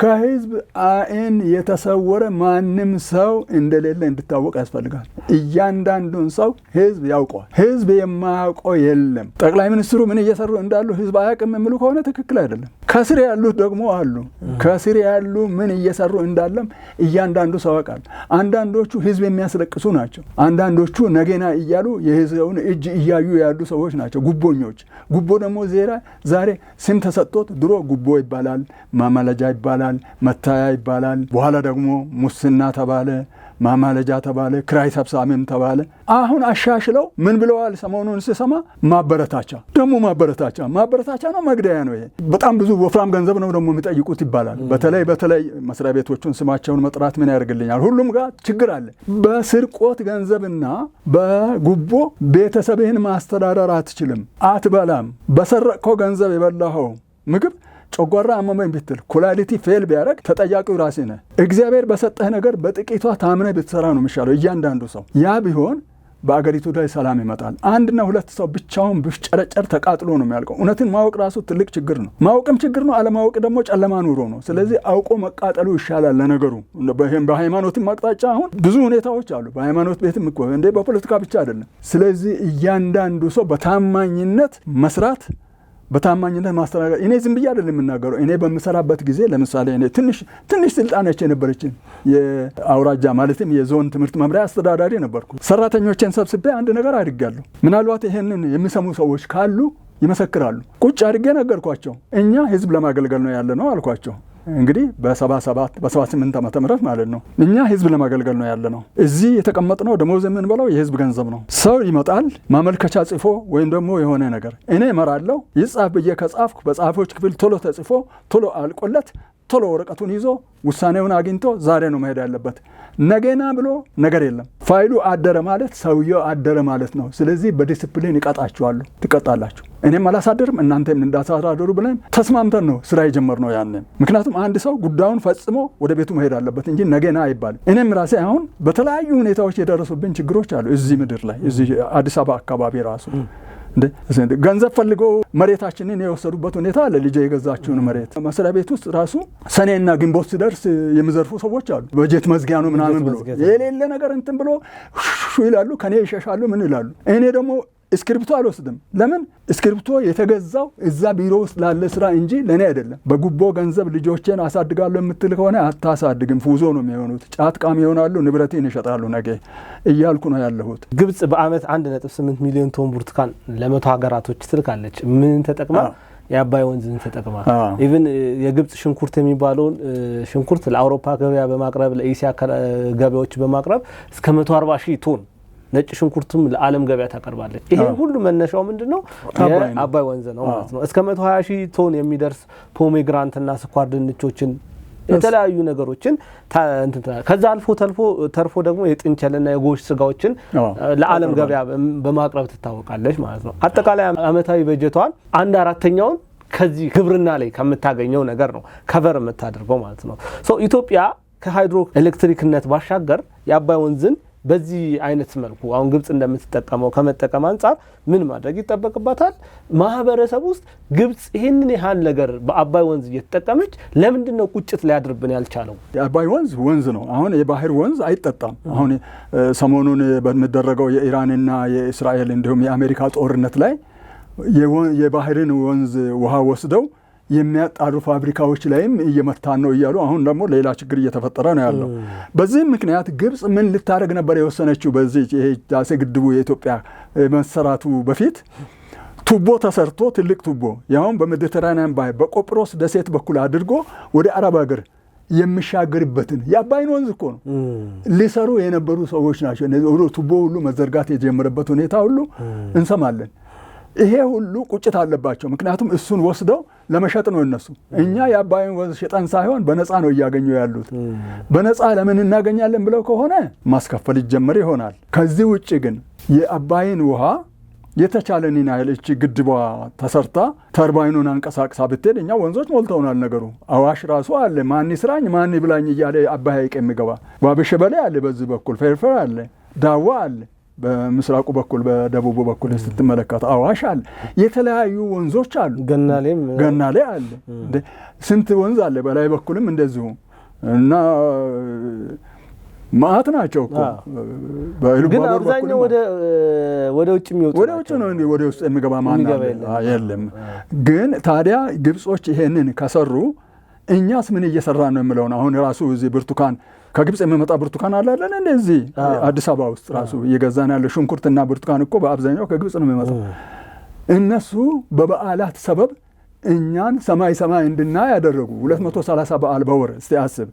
ከህዝብ አይን የተሰወረ ማንም ሰው እንደሌለ እንድታወቅ ያስፈልጋል። እያንዳንዱን ሰው ህዝብ ያውቀዋል። ህዝብ የማያውቀው የለም። ጠቅላይ ሚኒስትሩ ምን እየሰሩ እንዳሉ ህዝብ አያውቅም የሚሉ ከሆነ ትክክል አይደለም። ከስር ያሉት ደግሞ አሉ። ከስር ያሉ ምን እየሰሩ እንዳለም እያንዳንዱ ሰው ያውቃል። አንዳንዶቹ ህዝብ የሚያስለቅሱ ናቸው። አንዳንዶቹ ነገና እያሉ የህዝቡን እጅ እያዩ ያሉ ሰዎች ናቸው። ጉቦኞች። ጉቦ ደግሞ ዛሬ ስም ተሰጥቶት ድሮ ጉቦ ይባላል፣ ማመለጃ ይባላል፣ መታያ ይባላል። በኋላ ደግሞ ሙስና ተባለ። ማማለጃ ተባለ፣ ክራይ ሰብሳቢም ተባለ። አሁን አሻሽለው ምን ብለዋል? ሰሞኑን ሲሰማ ማበረታቻ ነው፣ መግደያ ነው። ይሄ በጣም ብዙ ወፍራም ገንዘብ ነው ደግሞ የሚጠይቁት ይባላል። በተለይ መስሪያ ቤቶቹን ስማቸውን መጥራት ምን ያደርግልኛል? ሁሉም ጋር ችግር አለ። በስርቆት ገንዘብና በጉቦ ቤተሰብህን ማስተዳደር አትችልም፣ አትበላም። በሰረቅከው ገንዘብ የበላኸው ምግብ ጨጓራ አመመኝ ብትል ኩላሊቲ ፌል ቢያደርግ ተጠያቂው ራስህ ነህ። እግዚአብሔር በሰጠህ ነገር በጥቂቷ ታምነህ ብትሰራ ነው የሚሻለው እያንዳንዱ ሰው። ያ ቢሆን በአገሪቱ ላይ ሰላም ይመጣል። አንድና ሁለት ሰው ብቻውን ብፍጨረጨር ተቃጥሎ ነው የሚያልቀው። እውነትን ማወቅ ራሱ ትልቅ ችግር ነው። ማወቅም ችግር ነው፣ አለማወቅ ደግሞ ጨለማ ኑሮ ነው። ስለዚህ አውቆ መቃጠሉ ይሻላል ለነገሩ። በሃይማኖትም አቅጣጫ አሁን ብዙ ሁኔታዎች አሉ። በሃይማኖት ቤትም እኮ እንደ በፖለቲካ ብቻ አይደለም። ስለዚህ እያንዳንዱ ሰው በታማኝነት መስራት፣ በታማኝነት ማስተናገድ። እኔ ዝም ብዬ አይደለም የምናገረው። እኔ በምሰራበት ጊዜ ለምሳሌ እኔ ትንሽ ስልጣኖች የነበረችን የአውራጃ ማለትም የዞን ትምህርት መምሪያ አስተዳዳሪ ነበርኩ። ሰራተኞችን ሰብስቤ አንድ ነገር አድርጋለሁ። ምናልባት ይሄንን የሚሰሙ ሰዎች ካሉ ይመሰክራሉ። ቁጭ አድርጌ ነገርኳቸው። እኛ ህዝብ ለማገልገል ነው ያለ ነው አልኳቸው። እንግዲህ በ78 ዓመተ ምህረት ማለት ነው። እኛ ህዝብ ለማገልገል ነው ያለ ነው። እዚህ የተቀመጥነው ደሞዝ የምንበላው የህዝብ ገንዘብ ነው። ሰው ይመጣል ማመልከቻ ጽፎ ወይም ደግሞ የሆነ ነገር እኔ እመራለሁ። ይጻፍ ብዬ ከጻፍኩ በጻፎች ክፍል ቶሎ ተጽፎ ቶሎ አልቆለት ቶሎ ወረቀቱን ይዞ ውሳኔውን አግኝቶ ዛሬ ነው መሄድ ያለበት። ነገና ብሎ ነገር የለም። ፋይሉ አደረ ማለት ሰውየው አደረ ማለት ነው። ስለዚህ በዲስፕሊን ይቀጣችኋሉ፣ ትቀጣላችሁ። እኔም አላሳደርም እናንተም እንዳሳደሩ ብለን ተስማምተን ነው ስራ የጀመርነው ያንን። ምክንያቱም አንድ ሰው ጉዳዩን ፈጽሞ ወደ ቤቱ መሄድ አለበት እንጂ ነገና አይባልም። እኔም ራሴ አሁን በተለያዩ ሁኔታዎች የደረሱብን ችግሮች አሉ። እዚህ ምድር ላይ እዚህ አዲስ አበባ አካባቢ ራሱ ገንዘብ ፈልገው መሬታችንን የወሰዱበት ሁኔታ አለ። ልጄ የገዛችውን መሬት መስሪያ ቤት ውስጥ ራሱ ሰኔና ግንቦት ሲደርስ የሚዘርፉ ሰዎች አሉ። በጀት መዝጊያ ነው ምናምን ብሎ የሌለ ነገር እንትን ብሎ ይላሉ። ከኔ ይሸሻሉ። ምን ይላሉ? እኔ ደግሞ እስክሪፕቶ አልወስድም። ለምን? እስክሪፕቶ የተገዛው እዛ ቢሮ ውስጥ ላለ ስራ እንጂ ለኔ አይደለም። በጉቦ ገንዘብ ልጆቼን አሳድጋለሁ የምትል ከሆነ አታሳድግም። ፉዞ ነው የሚሆኑት፣ ጫትቃም ይሆናሉ፣ ንብረቴን ይሸጣሉ ነገ እያልኩ ነው ያለሁት።
ግብጽ በአመት 1.8 ሚሊዮን ቶን ብርቱካን ለ100 ሀገራቶች ትልካለች። ምን ተጠቅማ? የአባይ ወንዝን ተጠቅማ። ኢቭን የግብጽ ሽንኩርት የሚባለውን ሽንኩርት ለአውሮፓ ገበያ በማቅረብ ለኤሲያ ገበያዎች በማቅረብ እስከ 140,000 ቶን ነጭ ሽንኩርቱም ለዓለም ገበያ ታቀርባለች። ይሄ ሁሉ መነሻው ምንድነው? የአባይ ወንዝ ነው ማለት ነው። እስከ 120,000 ቶን የሚደርስ ፖሜግራንትና ስኳር ድንቾችን የተለያዩ ነገሮችን ከዛ ተርፎ ደግሞ የጥንቸልና የጎሽ ስጋዎችን ለዓለም ገበያ በማቅረብ ትታወቃለች ማለት ነው። አጠቃላይ አመታዊ በጀቷን 1/4ኛውን ከዚህ ግብርና ላይ ከምታገኘው ነገር ነው ከቨር የምታደርገው ማለት ነው። ኢትዮጵያ ከሃይድሮ ኤሌክትሪክነት ባሻገር የአባይ ወንዝን በዚህ አይነት መልኩ አሁን ግብጽ እንደምትጠቀመው ከመጠቀም አንፃር ምን ማድረግ ይጠበቅባታል? ማህበረሰብ ውስጥ ግብጽ ይሄንን ያህል ነገር በአባይ ወንዝ እየተጠቀመች ለምንድነው ቁጭት ሊያድርብን ያልቻለው?
የአባይ ወንዝ ነው። አሁን የባህር ወንዝ አይጠጣም። አሁን ሰሞኑን በሚደረገው የኢራንና የእስራኤል እንዲሁም የአሜሪካ ጦርነት ላይ የባህርን ወንዝ ውሃ ወስደው የሚያጣሩ ፋብሪካዎች ላይም እየመታን ነው እያሉ አሁን ደግሞ ሌላ ችግር እየተፈጠረ ነው ያለው። በዚህም ምክንያት ግብጽ ምን ልታደርግ ነበር የወሰነችው? በዚህ ህዳሴ ግድቡ የኢትዮጵያ መሰራቱ በፊት ቱቦ ተሰርቶ ትልቅ ቱቦ ያውም በሜዲተራኒያን ባህር በቆጵሮስ ደሴት በኩል አድርጎ ወደ አረብ ሀገር የሚሻገርበትን የአባይን ወንዝ እኮ ነው ሊሰሩ የነበሩ ሰዎች ናቸው። ቱቦ ሁሉ መዘርጋት የጀመረበት ሁኔታ ሁሉ እንሰማለን። ይሄ ሁሉ ቁጭት አለባቸው። ምክንያቱም እሱን ወስደው ለመሸጥ ነው እነሱ። እኛ የአባይን ወንዝ ሸጠን ሳይሆን በነፃ ነው እያገኙ ያሉት። በነፃ ለምን እናገኛለን ብለው ከሆነ ማስከፈል ይጀመር ይሆናል። ከዚህ ውጭ ግን የአባይን ውሃ የተቻለንን ያህል እቺ ግድቧ ተሰርታ ተርባይኑን አንቀሳቅሳ ብትሄድ እኛ ወንዞች ሞልተውናል። ነገሩ አዋሽ ራሱ አለ። ማን ይስራኝ ማን ይብላኝ እያለ አባይ ሐይቅ የሚገባ ዋብሸበሌ አለ፣ በዚህ በኩል ፌርፌር አለ፣ ዳዋ አለ፣ በምስራቁ በኩል በደቡቡ በኩል ስትመለከቱ አዋሽ አለ። የተለያዩ ወንዞች አሉ። ገናሌ አለ። ስንት ወንዝ አለ። በላይ በኩልም እንደዚሁ እና ማአት ናቸው እኮ።
ግን አብዛኛው ወደ ውጭ የሚወጡ
ወደ ውጭ ነው እንዴ? ወደ ውስጥ የሚገባ ማን የለም። ግን ታዲያ ግብጾች ይሄንን ከሰሩ እኛስ ምን እየሰራ ነው የሚለውን አሁን ራሱ እዚህ ብርቱካን ከግብጽ የሚመጣ ብርቱካን አለ አይደል? እንደዚህ አዲስ አበባ ውስጥ ራሱ እየገዛን ያለ ሽንኩርትና ብርቱካን እኮ በአብዛኛው ከግብጽ ነው የሚመጣው። እነሱ በበዓላት ሰበብ እኛን ሰማይ እንድናይ ያደረጉ 230 በዓል በወር እስቲ አስብ።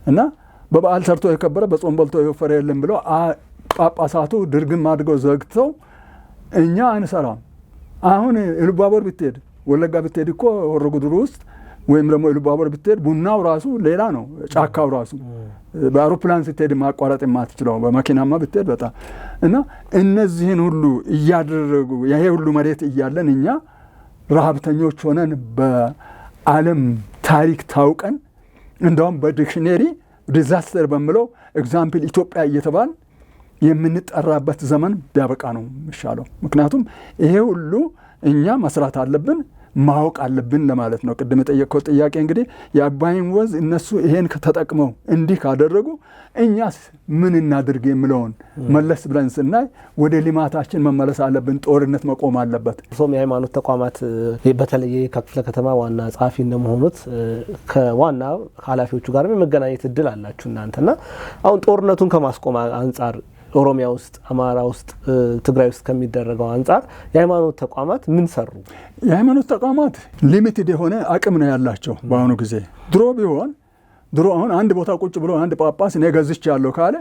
እና በበዓል ሰርቶ የከበረ በጾም በልቶ የወፈረ የለም ብለው ጳጳሳቱ ድርግም አድርገው ዘግተው እኛ አንሰራም። አሁን ኢሉባቦር ብትሄድ ወለጋ ብትሄድ እኮ ሆሮ ጉዱሩ ውስጥ ወይም ደግሞ ኢሉባቦር ብትሄድ ቡናው ራሱ ሌላ ነው፣ ጫካው ራሱ በአውሮፕላን ስትሄድ ማቋረጥ የማትችለው በመኪናማ ብትሄድ በጣም እና እነዚህን ሁሉ እያደረጉ ይሄ ሁሉ መሬት እያለን እኛ ረሃብተኞች ሆነን በዓለም ታሪክ ታውቀን እንደውም በዲክሽነሪ ዲዛስተር በሚለው ኤግዛምፕል ኢትዮጵያ እየተባል የምንጠራበት ዘመን ቢያበቃ ነው የሚሻለው። ምክንያቱም ይሄ ሁሉ እኛ መስራት አለብን ማወቅ አለብን ለማለት ነው። ቅድም የጠየቅከው ጥያቄ እንግዲህ የአባይን ወንዝ እነሱ ይሄን ተጠቅመው እንዲህ ካደረጉ እኛስ ምን እናድርግ የሚለውን መለስ ብለን ስናይ ወደ ልማታችን መመለስ አለብን። ጦርነት መቆም አለበት።
ሶም የሃይማኖት ተቋማት በተለይ ከክፍለ ከተማ ዋና ጸሐፊ እንደመሆኑት ከዋና ኃላፊዎቹ ጋር የመገናኘት እድል አላችሁ እናንተና አሁን ጦርነቱን ከማስቆም አንጻር ኦሮሚያ ውስጥ፣ አማራ ውስጥ፣ ትግራይ ውስጥ ከሚደረገው አንጻር የሃይማኖት ተቋማት ምን ሰሩ?
የሃይማኖት ተቋማት ሊሚትድ የሆነ አቅም ነው ያላቸው በአሁኑ ጊዜ። ድሮ አሁን አንድ ቦታ ቁጭ ብሎ አንድ ጳጳስ እኔ ገዝቻለሁ ካለ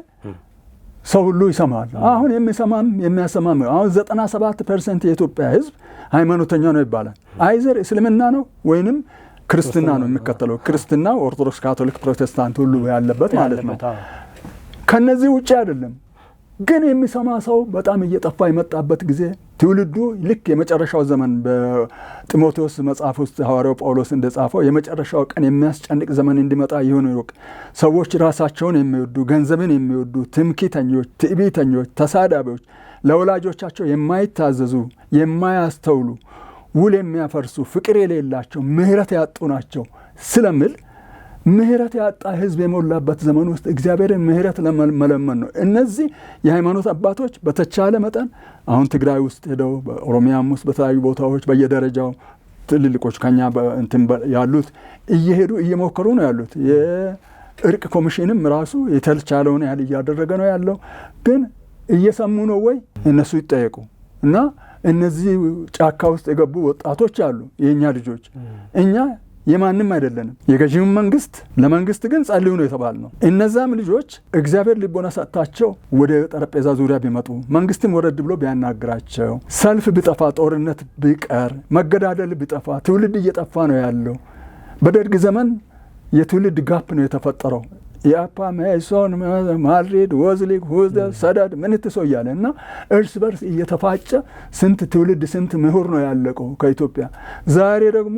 ሰው ሁሉ ይሰማል። አሁን የሚሰማም የሚያሰማም አሁን 97% የኢትዮጵያ ሕዝብ ሃይማኖተኛ ነው ይባላል። አይዘር እስልምና ነው ወይንም ክርስትና ነው የሚከተለው። ክርስትና፣ ኦርቶዶክስ፣ ካቶሊክ፣ ፕሮቴስታንት ሁሉ ያለበት ማለት ነው። ከነዚህ ውጪ አይደለም። ግን የሚሰማ ሰው በጣም እየጠፋ የመጣበት ጊዜ ትውልዱ ልክ የመጨረሻው ዘመን በጢሞቴዎስ መጽሐፍ ውስጥ ሐዋርያው ጳውሎስ እንደጻፈው የመጨረሻው ቀን የሚያስጨንቅ ዘመን እንዲመጣ ይሁን ይወቅ። ሰዎች ራሳቸውን የሚወዱ፣ ገንዘብን የሚወዱ፣ ትምክህተኞች፣ ትዕቢተኞች፣ ተሳዳቢዎች፣ ለወላጆቻቸው የማይታዘዙ፣ የማያስተውሉ፣ ውል የሚያፈርሱ፣ ፍቅር የሌላቸው፣ ምሕረት ያጡ ናቸው ስለሚል ምሕረት ያጣ ሕዝብ የሞላበት ዘመን ውስጥ እግዚአብሔርን ምሕረት ለመለመን ነው። እነዚህ የሃይማኖት አባቶች በተቻለ መጠን አሁን ትግራይ ውስጥ ሄደው በኦሮሚያም ውስጥ በተለያዩ ቦታዎች በየደረጃው ትልልቆች ከኛ እንትን ያሉት እየሄዱ እየሞከሩ ነው ያሉት። የእርቅ ኮሚሽንም ራሱ የተቻለውን ያህል እያደረገ ነው ያለው። ግን እየሰሙ ነው ወይ? እነሱ ይጠየቁ እና እነዚህ ጫካ ውስጥ የገቡ ወጣቶች አሉ፣ የእኛ ልጆች። እኛ የማንም አይደለንም። የገዢውን መንግስት ለመንግስት ግን ጸልዩ ነው የተባልነው። እነዛም ልጆች እግዚአብሔር ልቦና ሰጥታቸው ወደ ጠረጴዛ ዙሪያ ቢመጡ፣ መንግስትም ወረድ ብሎ ቢያናግራቸው፣ ሰልፍ ቢጠፋ፣ ጦርነት ቢቀር፣ መገዳደል ቢጠፋ፣ ትውልድ እየጠፋ ነው ያለው። በደርግ ዘመን የትውልድ ጋፕ ነው የተፈጠረው። የአፓ መኢሶን፣ ማድሪድ፣ ወዝሊግ፣ ሁዘር፣ ሰዳድ ምንትሶ እያለ እና እርስ በርስ እየተፋጨ ስንት ትውልድ ስንት ምሁር ነው ያለቀው ከኢትዮጵያ። ዛሬ ደግሞ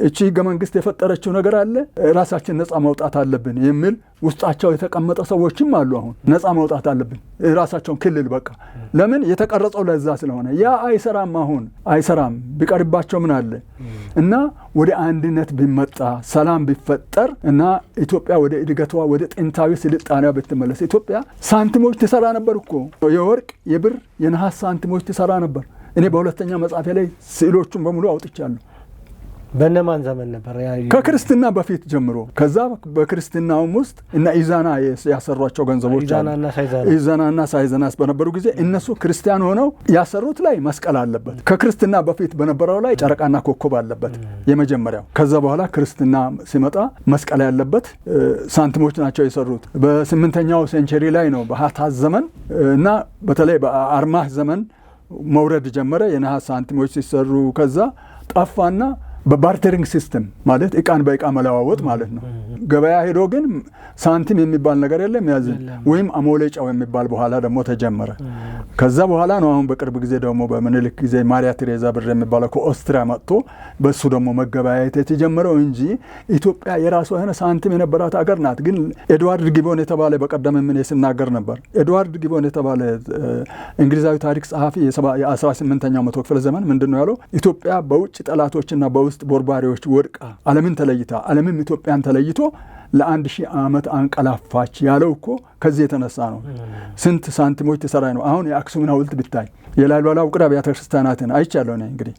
እቺ ህገ መንግስት የፈጠረችው ነገር አለ፣ ራሳችን ነጻ ማውጣት አለብን የሚል ውስጣቸው የተቀመጠ ሰዎችም አሉ። አሁን ነጻ ማውጣት አለብን ራሳቸውን ክልል በቃ ለምን የተቀረጸው ለዛ ስለሆነ ያ አይሰራም። አሁን አይሰራም። ቢቀርባቸው ምን አለ እና ወደ አንድነት ቢመጣ ሰላም ቢፈጠር እና ኢትዮጵያ ወደ እድገቷ ወደ ጥንታዊ ስልጣኔዋ ብትመለስ። ኢትዮጵያ ሳንቲሞች ትሰራ ነበር እኮ የወርቅ የብር የነሐስ ሳንቲሞች ትሰራ ነበር። እኔ በሁለተኛ መጽሐፌ ላይ ስዕሎቹን በሙሉ አውጥቻለሁ።
በነማን ዘመን ነበር?
ከክርስትና በፊት ጀምሮ። ከዛ በክርስትናውም ውስጥ እና ኢዛና ያሰሯቸው ገንዘቦች ኢዛናና ሳይዘናስ በነበሩ ጊዜ እነሱ ክርስቲያን ሆነው ያሰሩት ላይ መስቀል አለበት። ከክርስትና በፊት በነበረው ላይ ጨረቃና ኮከብ አለበት የመጀመሪያው። ከዛ በኋላ ክርስትና ሲመጣ መስቀል ያለበት ሳንቲሞች ናቸው የሰሩት። በ8ኛው ሴንቸሪ ላይ ነው በሃታዝ ዘመን እና በተለይ በአርማህ ዘመን መውረድ ጀመረ። የነሐስ ሳንቲሞች ሲሰሩ ከዛ ጠፋና በባርተሪንግ ሲስተም ማለት እቃን በእቃ መለዋወጥ ማለት ነው። ገበያ ሄዶ ግን ሳንቲም የሚባል ነገር የለም ያዝ ወይም አሞሌጫው የሚባል በኋላ ደግሞ ተጀመረ። ከዛ በኋላ ነው አሁን በቅርብ ጊዜ ደግሞ በምኒልክ ጊዜ ማሪያ ቴሬዛ ብር የሚባለው ከኦስትሪያ መጥቶ በሱ ደግሞ መገበያየት የተጀመረው እንጂ ኢትዮጵያ የራሷ የሆነ ሳንቲም የነበራት አገር ናት። ግን ኤድዋርድ ጊቦን የተባለ በቀደም ምን ሲናገር ነበር። ኤድዋርድ ጊቦን የተባለ እንግሊዛዊ ታሪክ ጸሐፊ የ18ኛው መቶ ክፍለ ዘመን ምንድነው ያለው? ኢትዮጵያ በውጭ ጠላቶችና በውስጥ ቦርባሪዎች ወድቃ ዓለምን ተለይታ ዓለምም ኢትዮጵያን ተለይቶ ለ1000 ዓመት አንቀላፋች ያለው እኮ ከዚህ የተነሳ ነው። ስንት ሳንቲሞች ተሰራይ ነው። አሁን የአክሱምን ሐውልት ብታይ የላሊበላ ውቅር አብያተ ክርስቲያናትን አይቻለሁ ነኝ እንግዲህ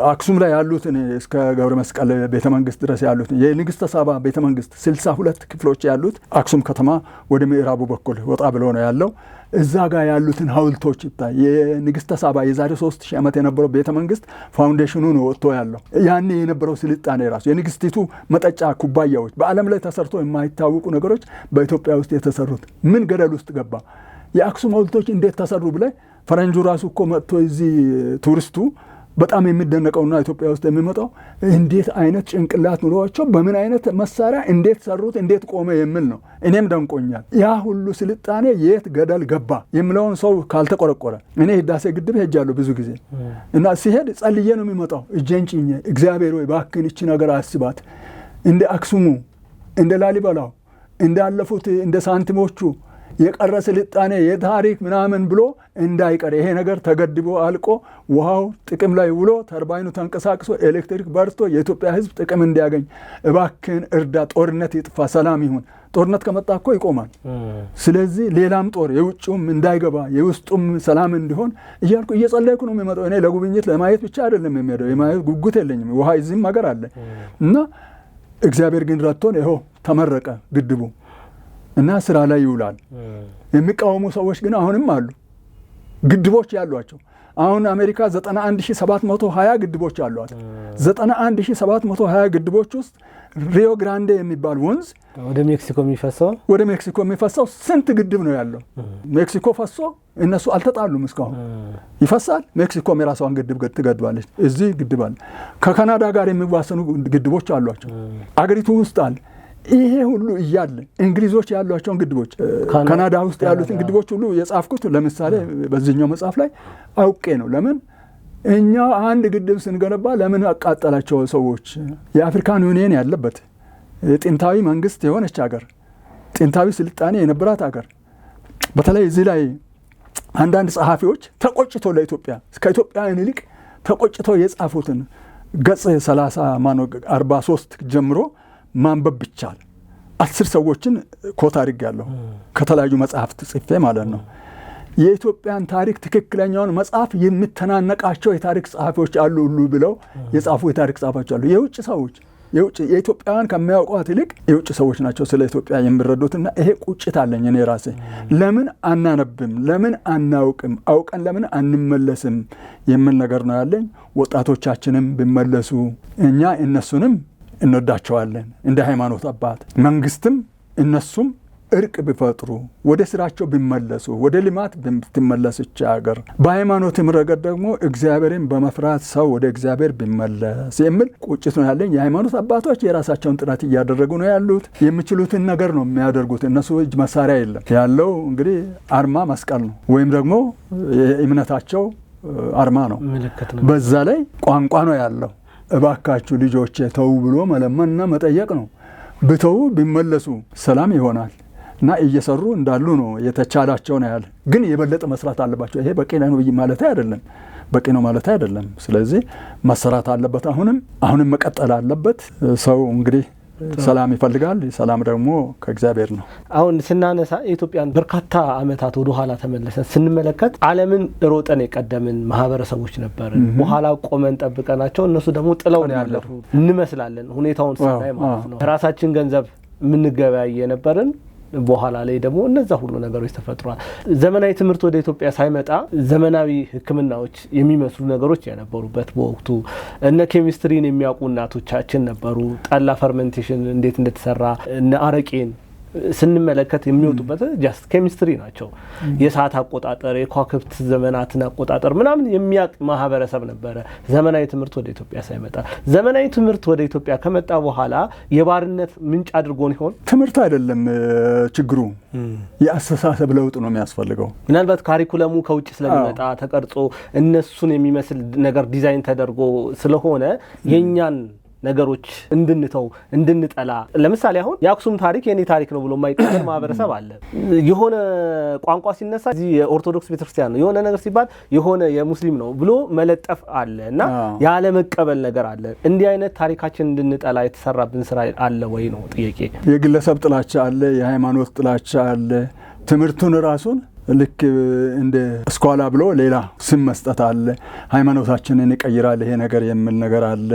አክሱም ላይ ያሉትን እስከ ገብረ መስቀል ቤተ መንግስት ድረስ ያሉትን የንግስተ ሳባ ቤተ መንግስት 62 ክፍሎች ያሉት አክሱም ከተማ ወደ ምዕራቡ በኩል ወጣ ብሎ ነው ያለው። እዛ ጋር ያሉትን ሐውልቶች ይታይ። የንግስተ ሳባ የዛሬ 3000 ዓመት የነበረው ቤተ መንግስት ፋውንዴሽኑ ነው ወጥቶ ያለው። ያኔ የነበረው ስልጣኔ ራሱ የንግስቲቱ መጠጫ ኩባያዎች፣ በዓለም ላይ ተሰርቶ የማይታወቁ ነገሮች በኢትዮጵያ ውስጥ የተሰሩት ምን ገደል ውስጥ ገባ? የአክሱም ሐውልቶች እንዴት ተሰሩ ብለህ ፈረንጁ ራሱ እኮ መጥቶ እዚህ ቱሪስቱ በጣም የሚደነቀውና ኢትዮጵያ ውስጥ የሚመጣው እንዴት አይነት ጭንቅላት ኑሯቸው በምን አይነት መሳሪያ እንዴት ሰሩት እንዴት ቆመ የሚል ነው። እኔም ደንቆኛል። ያ ሁሉ ስልጣኔ የት ገደል ገባ የሚለውን ሰው ካልተቆረቆረ። እኔ ህዳሴ ግድብ ሄጃለሁ ብዙ ጊዜ እና ሲሄድ ጸልዬ ነው የሚመጣው። እጄን ጭኜ እግዚአብሔር ወይ እባክህን እቺ ነገር አስባት፣ እንደ አክሱሙ እንደ ላሊበላው እንዳለፉት እንደ ሳንቲሞቹ የቀረ ስልጣኔ የታሪክ ምናምን ብሎ እንዳይቀር ይሄ ነገር ተገድቦ አልቆ ውሃው ጥቅም ላይ ውሎ ተርባይኑ ተንቀሳቅሶ ኤሌክትሪክ በርቶ የኢትዮጵያ ህዝብ ጥቅም እንዲያገኝ እባክህን እርዳ። ጦርነት ይጥፋ፣ ሰላም ይሁን። ጦርነት ከመጣ እኮ ይቆማል። ስለዚህ ሌላም ጦር የውጭውም እንዳይገባ የውስጡም ሰላም እንዲሆን እያልኩ እየጸለይኩ ነው የሚመጣው። እኔ ለጉብኝት ለማየት ብቻ አይደለም የሚሄደው፣ የማየት ጉጉት የለኝም። ውሃ እዚህም ሀገር አለ እና እግዚአብሔር ግን ረድቶን ይኸው ተመረቀ ግድቡ እና ስራ ላይ ይውላል። የሚቃወሙ ሰዎች ግን አሁንም አሉ። ግድቦች ያሏቸው አሁን አሜሪካ 91720 ግድቦች አሏት። 91720 ግድቦች ውስጥ ሪዮ ግራንዴ የሚባል ወንዝ ወደ ሜክሲኮ የሚፈሰው ስንት ግድብ ነው ያለው? ሜክሲኮ ፈሶ እነሱ አልተጣሉም እስካሁን ይፈሳል። ሜክሲኮም የራሷን ግድብ ትገድባለች። እዚህ ግድብ አለ። ከካናዳ ጋር የሚዋሰኑ ግድቦች አሏቸው። አገሪቱ ውስጥ አለ። ይሄ ሁሉ እያለ እንግሊዞች ያሏቸውን ግድቦች ካናዳ ውስጥ ያሉትን ግድቦች ሁሉ የጻፍኩት ለምሳሌ በዚህኛው መጽሐፍ ላይ አውቄ ነው። ለምን እኛ አንድ ግድብ ስንገነባ ለምን አቃጠላቸው ሰዎች? የአፍሪካን ዩኒየን ያለበት ጥንታዊ መንግስት የሆነች ሀገር፣ ጥንታዊ ስልጣኔ የነበራት ሀገር። በተለይ እዚህ ላይ አንዳንድ ጸሐፊዎች ተቆጭቶ ለኢትዮጵያ ከኢትዮጵያውያን ይልቅ ተቆጭቶ የጻፉትን ገጽ 43 ጀምሮ ማንበብ ብቻል 10 ሰዎችን ኮት አድርጌያለሁ ከተለያዩ መጽሐፍት ጽፌ ማለት ነው። የኢትዮጵያን ታሪክ ትክክለኛውን መጽሐፍ የሚተናነቃቸው የታሪክ ጸሐፊዎች አሉ ሁሉ ብለው የጻፉ የታሪክ ጸሐፊዎች አሉ። የውጭ ሰዎች የኢትዮጵያውያን ከሚያውቋት ይልቅ የውጭ ሰዎች ናቸው ስለ ኢትዮጵያ የሚረዱትና ይሄ ቁጭት አለኝ እኔ ራሴ። ለምን አናነብም? ለምን አናውቅም? አውቀን ለምን አንመለስም የሚል ነገር ነው ያለኝ። ወጣቶቻችንም ቢመለሱ እኛ እነሱንም እንወዳቸዋለን እንደ ሃይማኖት አባት። መንግስትም እነሱም እርቅ ቢፈጥሩ ወደ ስራቸው ቢመለሱ ወደ ልማት ብትመለስች ሀገር በሃይማኖትም ረገድ ደግሞ እግዚአብሔርን በመፍራት ሰው ወደ እግዚአብሔር ቢመለስ የሚል ቁጭት ነው ያለኝ። የሃይማኖት አባቶች የራሳቸውን ጥረት እያደረጉ ነው ያሉት። የሚችሉትን ነገር ነው የሚያደርጉት። እነሱ እጅ መሳሪያ የለም ያለው። እንግዲህ አርማ መስቀል ነው ወይም ደግሞ የእምነታቸው አርማ ነው። በዛ ላይ ቋንቋ ነው ያለው። እባካችሁ ልጆቼ ተው ብሎ መለመንና መጠየቅ ነው። ብተው ቢመለሱ ሰላም ይሆናል እና እየሰሩ እንዳሉ ነው የተቻላቸው ነው ያለ። ግን የበለጠ መስራት አለባቸው። ይሄ በቂ ነው ማለት አይደለም፣ በቂ ነው ማለት አይደለም። ስለዚህ መሰራት አለበት። አሁንም መቀጠል አለበት። ሰው እንግዲህ ሰላም ይፈልጋል። ሰላም ደግሞ ከእግዚአብሔር ነው።
አሁን ስናነሳ የኢትዮጵያን በርካታ ዓመታት ወደ ኋላ ተመለሰን ስንመለከት ዓለምን ሮጠን የቀደምን ማህበረሰቦች ነበርን። በኋላ ቆመን ጠብቀናቸው እነሱ ደግሞ ጥለው ነው ያለፉ እንመስላለን። ሁኔታውን ስናይ ማለት ነው። ራሳችን ገንዘብ የምንገበያይ የነበርን በኋላ ላይ ደግሞ እነዛ ሁሉ ነገሮች ተፈጥሯል። ዘመናዊ ትምህርት ወደ ኢትዮጵያ ሳይመጣ ዘመናዊ ሕክምናዎች የሚመስሉ ነገሮች የነበሩበት በወቅቱ እነ ኬሚስትሪን የሚያውቁ እናቶቻችን ነበሩ። ጠላ ፈርመንቴሽን እንዴት እንደተሰራ እነ አረቄን ስንመለከት የሚወጡበት ጃስት ኬሚስትሪ ናቸው። የሰዓት አቆጣጠር፣ የከዋክብት ዘመናትን አቆጣጠር ምናምን የሚያውቅ ማህበረሰብ ነበረ ዘመናዊ ትምህርት ወደ ኢትዮጵያ ሳይመጣ። ዘመናዊ ትምህርት ወደ ኢትዮጵያ ከመጣ በኋላ የባርነት ምንጭ አድርጎን ይሆን?
ትምህርት አይደለም ችግሩ፣ የአስተሳሰብ ለውጥ ነው የሚያስፈልገው።
ምናልባት ካሪኩለሙ ከውጭ ስለሚመጣ ተቀርጾ እነሱን የሚመስል ነገር ዲዛይን ተደርጎ ስለሆነ የኛን ነገሮች እንድንተው እንድንጠላ። ለምሳሌ አሁን የአክሱም ታሪክ የኔ ታሪክ ነው ብሎ የማይቀበል ማህበረሰብ አለ። የሆነ ቋንቋ ሲነሳ እዚህ የኦርቶዶክስ ቤተክርስቲያን ነው፣ የሆነ ነገር ሲባል የሆነ የሙስሊም ነው ብሎ መለጠፍ አለ እና ያለ መቀበል ነገር አለ። እንዲህ አይነት ታሪካችን እንድንጠላ የተሰራብን ስራ አለ ወይ ነው ጥያቄ።
የግለሰብ ጥላቻ አለ፣ የሃይማኖት ጥላቻ አለ። ትምህርቱን ራሱን ልክ እንደ ስኳላ ብሎ ሌላ ስም መስጠት አለ። ሃይማኖታችንን ይቀይራል ይሄ ነገር የሚል ነገር አለ።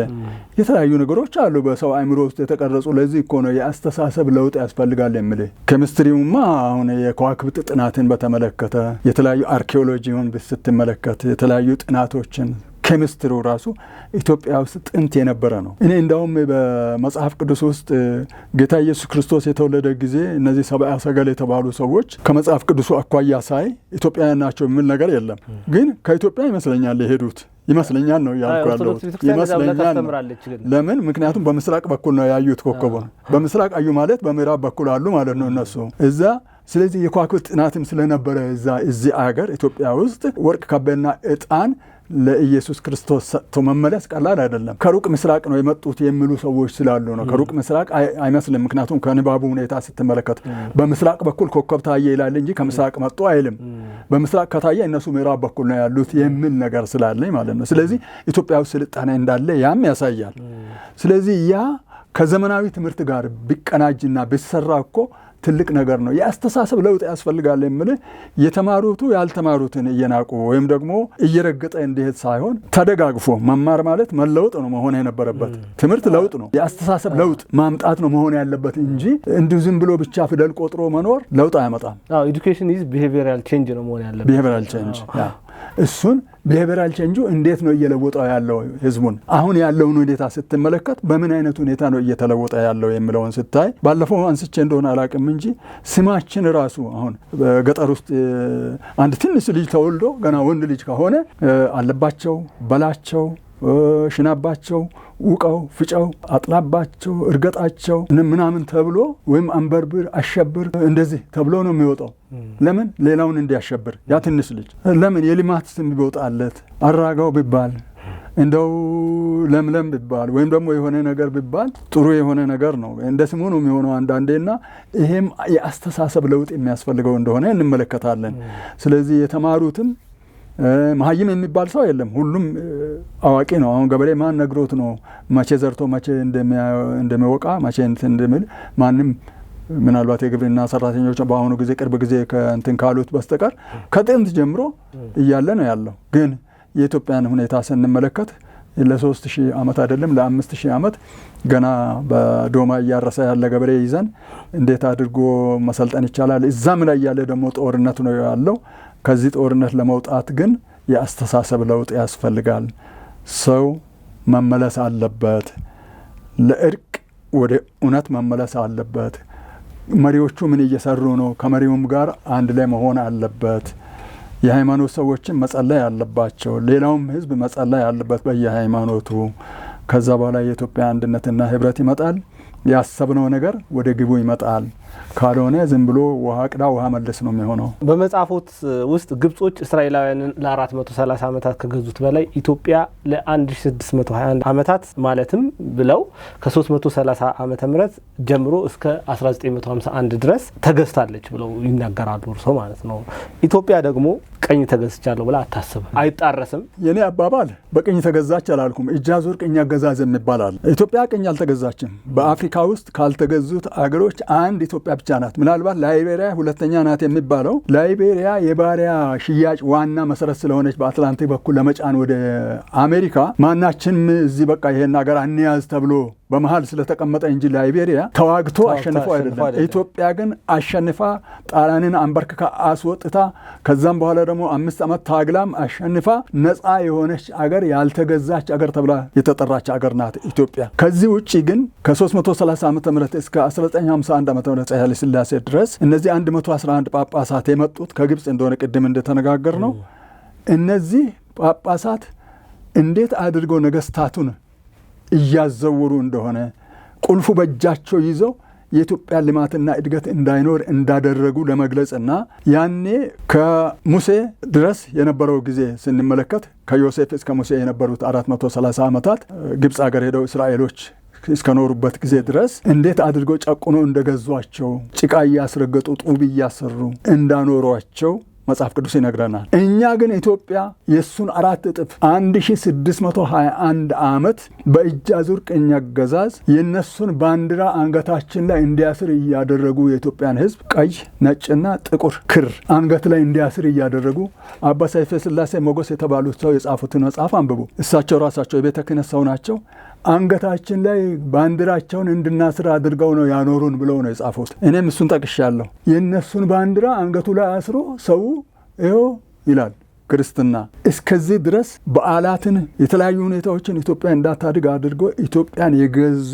የተለያዩ ነገሮች አሉ በሰው አእምሮ ውስጥ የተቀረጹ። ለዚህ እኮ ነው የአስተሳሰብ ለውጥ ያስፈልጋል የሚል። ኬሚስትሪውማ አሁን የከዋክብት ጥናትን በተመለከተ የተለያዩ አርኪኦሎጂውን ስትመለከት የተለያዩ ጥናቶችን ኬሚስትሪው ራሱ ኢትዮጵያ ውስጥ ጥንት የነበረ ነው። እኔ እንደውም በመጽሐፍ ቅዱስ ውስጥ ጌታ ኢየሱስ ክርስቶስ የተወለደ ጊዜ እነዚህ ሰብአ ሰገል የተባሉ ሰዎች ከመጽሐፍ ቅዱሱ አኳያ ሳይ ኢትዮጵያውያን ናቸው የሚል ነገር የለም። ግን ከኢትዮጵያ ይመስለኛል የሄዱት ይመስለኛል ነው ያልኩ ያለው ይመስለኛል። ለምን? ምክንያቱም በምስራቅ በኩል ነው ያዩት ኮከቡን። በምስራቅ አዩ ማለት በምዕራብ በኩል አሉ ማለት ነው እነሱ እዛ። ስለዚህ የከዋክብት ጥናትም ስለነበረ እዚህ አገር ኢትዮጵያ ውስጥ ወርቅ ከበና ዕጣን ለኢየሱስ ክርስቶስ ሰጥቶ መመለስ ቀላል አይደለም። ከሩቅ ምስራቅ ነው የመጡት የሚሉ ሰዎች ስላሉ ነው። ከሩቅ ምስራቅ አይመስልም። ምክንያቱም ከንባቡ ሁኔታ ስትመለከት በምስራቅ በኩል ኮከብ ታየ ይላል እንጂ ከምስራቅ መጡ አይልም። በምስራቅ ከታየ እነሱ ምዕራብ በኩል ነው ያሉት የሚል ነገር ስላለኝ ማለት ነው። ስለዚህ ኢትዮጵያ ውስጥ ስልጣኔ እንዳለ ያም ያሳያል። ስለዚህ ያ ከዘመናዊ ትምህርት ጋር ቢቀናጅና ቢሰራ እኮ ትልቅ ነገር ነው። የአስተሳሰብ ለውጥ ያስፈልጋል የሚል የተማሩቱ ያልተማሩትን እየናቁ ወይም ደግሞ እየረገጠ እንዲሄድ ሳይሆን ተደጋግፎ መማር ማለት መለወጥ ነው መሆን የነበረበት። ትምህርት ለውጥ ነው፣ የአስተሳሰብ ለውጥ ማምጣት ነው መሆን ያለበት እንጂ እንዲሁ ዝም ብሎ ብቻ ፊደል ቆጥሮ መኖር ለውጥ አያመጣም።
ኤዱኬሽን ኢዝ ቢሄቪየራል ቼንጅ ነው መሆን ያለበት።
ቢሄቪየራል ቼንጅ እሱን ቢሄቪየራል ቼንጁ እንዴት ነው እየለወጠው ያለው ህዝቡን? አሁን ያለውን ሁኔታ ስትመለከት በምን አይነት ሁኔታ ነው እየተለወጠ ያለው የሚለውን ስታይ ባለፈው አንስቼ እንደሆነ አላቅም እንጂ ስማችን ራሱ አሁን በገጠር ውስጥ አንድ ትንሽ ልጅ ተወልዶ ገና ወንድ ልጅ ከሆነ አለባቸው፣ በላቸው፣ ሽናባቸው፣ ውቀው፣ ፍጨው፣ አጥላባቸው፣ እርገጣቸው ምናምን ተብሎ ወይም አንበርብር፣ አሸብር እንደዚህ ተብሎ ነው የሚወጣው። ለምን? ሌላውን እንዲያሸብር። ያ ትንሽ ልጅ ለምን የልማት ስም ቢወጣለት አራጋው ቢባል እንደው ለምለም ቢባል ወይም ደግሞ የሆነ ነገር ቢባል ጥሩ የሆነ ነገር ነው እንደ ስሙ ነው የሚሆነው አንዳንዴና ይሄም የአስተሳሰብ ለውጥ የሚያስፈልገው እንደሆነ እንመለከታለን። ስለዚህ የተማሩትም መሀይም የሚባል ሰው የለም። ሁሉም አዋቂ ነው። አሁን ገበሬ ማን ነግሮት ነው መቼ ዘርቶ መቼ እንደሚወቃ መቼ እንደሚል ማንም ምናልባት የግብርና ሰራተኞች በአሁኑ ጊዜ ቅርብ ጊዜ ከእንትን ካሉት በስተቀር ከጥንት ጀምሮ እያለ ነው ያለው። ግን የኢትዮጵያን ሁኔታ ስንመለከት ለ3000 ዓመት አይደለም ለ5000 ዓመት ገና በዶማ እያረሰ ያለ ገበሬ ይዘን እንዴት አድርጎ መሰልጠን ይቻላል? እዛም ላይ ያለ ደግሞ ጦርነት ነው ያለው። ከዚህ ጦርነት ለመውጣት ግን የአስተሳሰብ ለውጥ ያስፈልጋል። ሰው መመለስ አለበት። ለእርቅ ወደ እውነት መመለስ አለበት። መሪዎቹ ምን እየሰሩ ነው? ከመሪውም ጋር አንድ ላይ መሆን አለበት። የሃይማኖት ሰዎችን መጸለይ አለባቸው። ሌላውም ህዝብ መጸለይ አለበት በየሃይማኖቱ። ከዛ በኋላ የኢትዮጵያ አንድነትና ህብረት ይመጣል። ያሰብነው ነገር ወደ ግቡ ይመጣል። ካልሆነ ዝም ብሎ ውሃ ቅዳ ውሃ መልስ ነው የሚሆነው።
በመጽሐፎት ውስጥ ግብጾች እስራኤላውያንን ለ430 ዓመታት ከገዙት በላይ ኢትዮጵያ ለ1621 ዓመታት ማለትም ብለው ከ330 ዓመተ ምህረት ጀምሮ እስከ 1951 ድረስ ተገዝታለች ብለው ይናገራሉ እርሶ ማለት ነው። ኢትዮጵያ ደግሞ ቀኝ ተገዝቻለሁ ብላ አታስብም፣ አይጣረስም።
የኔ አባባል በቀኝ ተገዛች አላልኩም። እጅ አዙር ቀኝ አገዛዝ የሚባላል። ኢትዮጵያ ቀኝ አልተገዛችም። በአፍሪካ ውስጥ ካልተገዙት አገሮች አንድ ኢትዮጵያ ብቻ ናት። ምናልባት ላይቤሪያ ሁለተኛ ናት የሚባለው ላይቤሪያ የባሪያ ሽያጭ ዋና መሰረት ስለሆነች በአትላንቲክ በኩል ለመጫን ወደ አሜሪካ ማናችን እዚህ በቃ ይሄን ሀገር አንያዝ ተብሎ በመሃል ስለተቀመጠ እንጂ ላይቤሪያ ተዋግቶ አሸንፎ አይደለም። ኢትዮጵያ ግን አሸንፋ ጣሊያንን አንበርክካ አስወጥታ ከዛም በኋላ ደግሞ 5 ዓመት ታግላም አሸንፋ ነፃ የሆነች አገር ያልተገዛች አገር ተብላ የተጠራች አገር ናት ኢትዮጵያ። ከዚህ ውጪ ግን ከ330 ዓመተ ምህረት እስከ 1951 ዓመተ ምህረት ኃይለ ሥላሴ ድረስ እነዚህ 111 ጳጳሳት የመጡት ከግብጽ እንደሆነ ቅድም እንደተነጋገር ነው። እነዚህ ጳጳሳት እንዴት አድርገው ነገስታቱን እያዘወሩ እንደሆነ ቁልፉ በእጃቸው ይዘው የኢትዮጵያ ልማትና እድገት እንዳይኖር እንዳደረጉ ለመግለጽና ያኔ ከሙሴ ድረስ የነበረው ጊዜ ስንመለከት ከዮሴፍ እስከ ሙሴ የነበሩት 430 ዓመታት ግብጽ ሀገር ሄደው እስራኤሎች እስከኖሩበት ጊዜ ድረስ እንዴት አድርገው ጨቁኖ እንደገዟቸው ጭቃ እያስረገጡ ጡብ እያሰሩ እንዳኖሯቸው መጽሐፍ ቅዱስ ይነግረናል። እኛ ግን ኢትዮጵያ የሱን 4 እጥፍ 1621 ዓመት በእጅ አዙር ቅኝ አገዛዝ የነሱን ባንዲራ አንገታችን ላይ እንዲያስር እያደረጉ የኢትዮጵያን ሕዝብ ቀይ ነጭና ጥቁር ክር አንገት ላይ እንዲያስር እያደረጉ አባ ሰይፈ ስላሴ ሞገስ የተባሉት ሰው የጻፉትን መጽሐፍ አንብቡ። እሳቸው ራሳቸው የቤተ ክህነት ሰው ናቸው። አንገታችን ላይ ባንዲራቸውን እንድናስር አድርገው ነው ያኖሩን ብለው ነው የጻፉት። እኔም እሱን ጠቅሻለሁ። የእነሱን ባንዲራ አንገቱ ላይ አስሮ ሰው ይኸው ይላል። ክርስትና እስከዚህ ድረስ በዓላትን የተለያዩ ሁኔታዎችን ኢትዮጵያ እንዳታድግ አድርገው ኢትዮጵያን የገዙ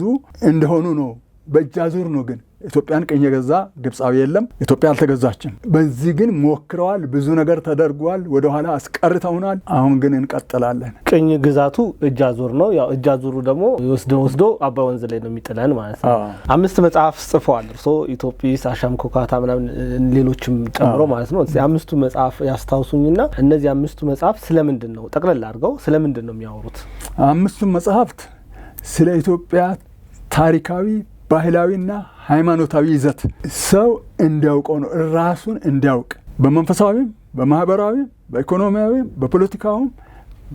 እንደሆኑ ነው። በእጅ አዙር ነው ግን ኢትዮጵያን ቅኝ የገዛ ግብፃዊ የለም። ኢትዮጵያ አልተገዛችም። በዚህ ግን ሞክረዋል። ብዙ ነገር ተደርጓል። ወደኋላ አስቀርተውናል። አሁን ግን እንቀጥላለን።
ቅኝ ግዛቱ እጅ አዙር ነው። ያው እጅ አዙሩ ደግሞ ወስዶ አባይ ወንዝ ላይ ነው የሚጥለን ማለት ነው። 5 መጽሐፍ ጽፈዋል እርስዎ ኢትዮጲስ፣ አሻም ኮካታ ምናምን ሌሎችም ጨምሮ ማለት ነው። 5ቱ መጽሐፍ ያስታውሱኝና እነዚህ 5ቱ መጽሐፍ ስለምንድን ነው ጠቅለል አድርገው ስለምንድን ነው የሚያወሩት?
5ቱ መጽሐፍት ስለ ኢትዮጵያ ታሪካዊ ባህላዊና ሃይማኖታዊ ይዘት ሰው እንዲያውቀው ነው። ራሱን እንዲያውቅ በመንፈሳዊም፣ በማህበራዊም፣ በኢኮኖሚያዊም፣ በፖለቲካውም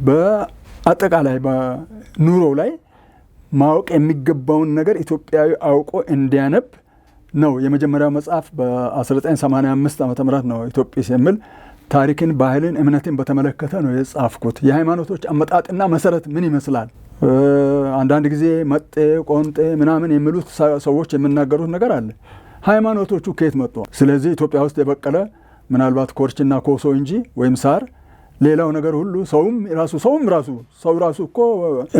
በአጠቃላይ በኑሮ ላይ ማወቅ የሚገባውን ነገር ኢትዮጵያዊ አውቆ እንዲያነብ ነው። የመጀመሪያው መጽሐፍ በ1985 ዓ.ም ነው ኢትዮጲስ የሚል ታሪክን፣ ባህልን፣ እምነትን በተመለከተ ነው የጻፍኩት። የሃይማኖቶች አመጣጥና መሰረት ምን ይመስላል? አንዳንድ ጊዜ መጤ ቆንጤ ምናምን የሚሉት ሰዎች የሚናገሩት ነገር አለ። ሃይማኖቶቹ ከየት መጡ? ስለዚህ ኢትዮጵያ ውስጥ የበቀለ ምናልባት ኮርችና ኮሶ እንጂ ወይም ሳር፣ ሌላው ነገር ሁሉ ሰው ራሱ እኮ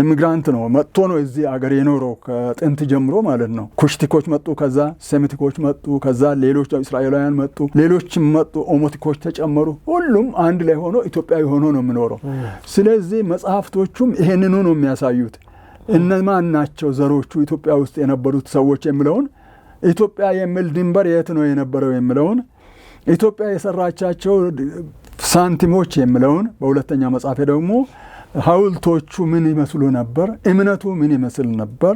ኢሚግራንት ነው። መጥቶ ነው እዚህ አገር የኖረው ከጥንት ጀምሮ ማለት ነው። ኩሽቲኮች መጡ፣ ከዛ ሴሚቲኮች መጡ፣ ከዛ ሌሎች እስራኤላውያን መጡ፣ ሌሎችም መጡ፣ ኦሞቲኮች ተጨመሩ። ሁሉም አንድ ላይ ሆኖ ኢትዮጵያዊ ሆኖ ነው የሚኖረው። ስለዚህ መጽሐፍቶቹም ይሄንኑ ነው የሚያሳዩት። እነማን ናቸው ዘሮቹ ኢትዮጵያ ውስጥ የነበሩት ሰዎች የሚለውን፣ ኢትዮጵያ የሚል ድንበር የት ነው የነበረው የሚለውን፣ ኢትዮጵያ የሰራቻቸው ሳንቲሞች የሚለውን፣ በሁለተኛ መጽሐፌ ደግሞ ሐውልቶቹ ምን ይመስሉ ነበር፣ እምነቱ ምን ይመስል ነበር፣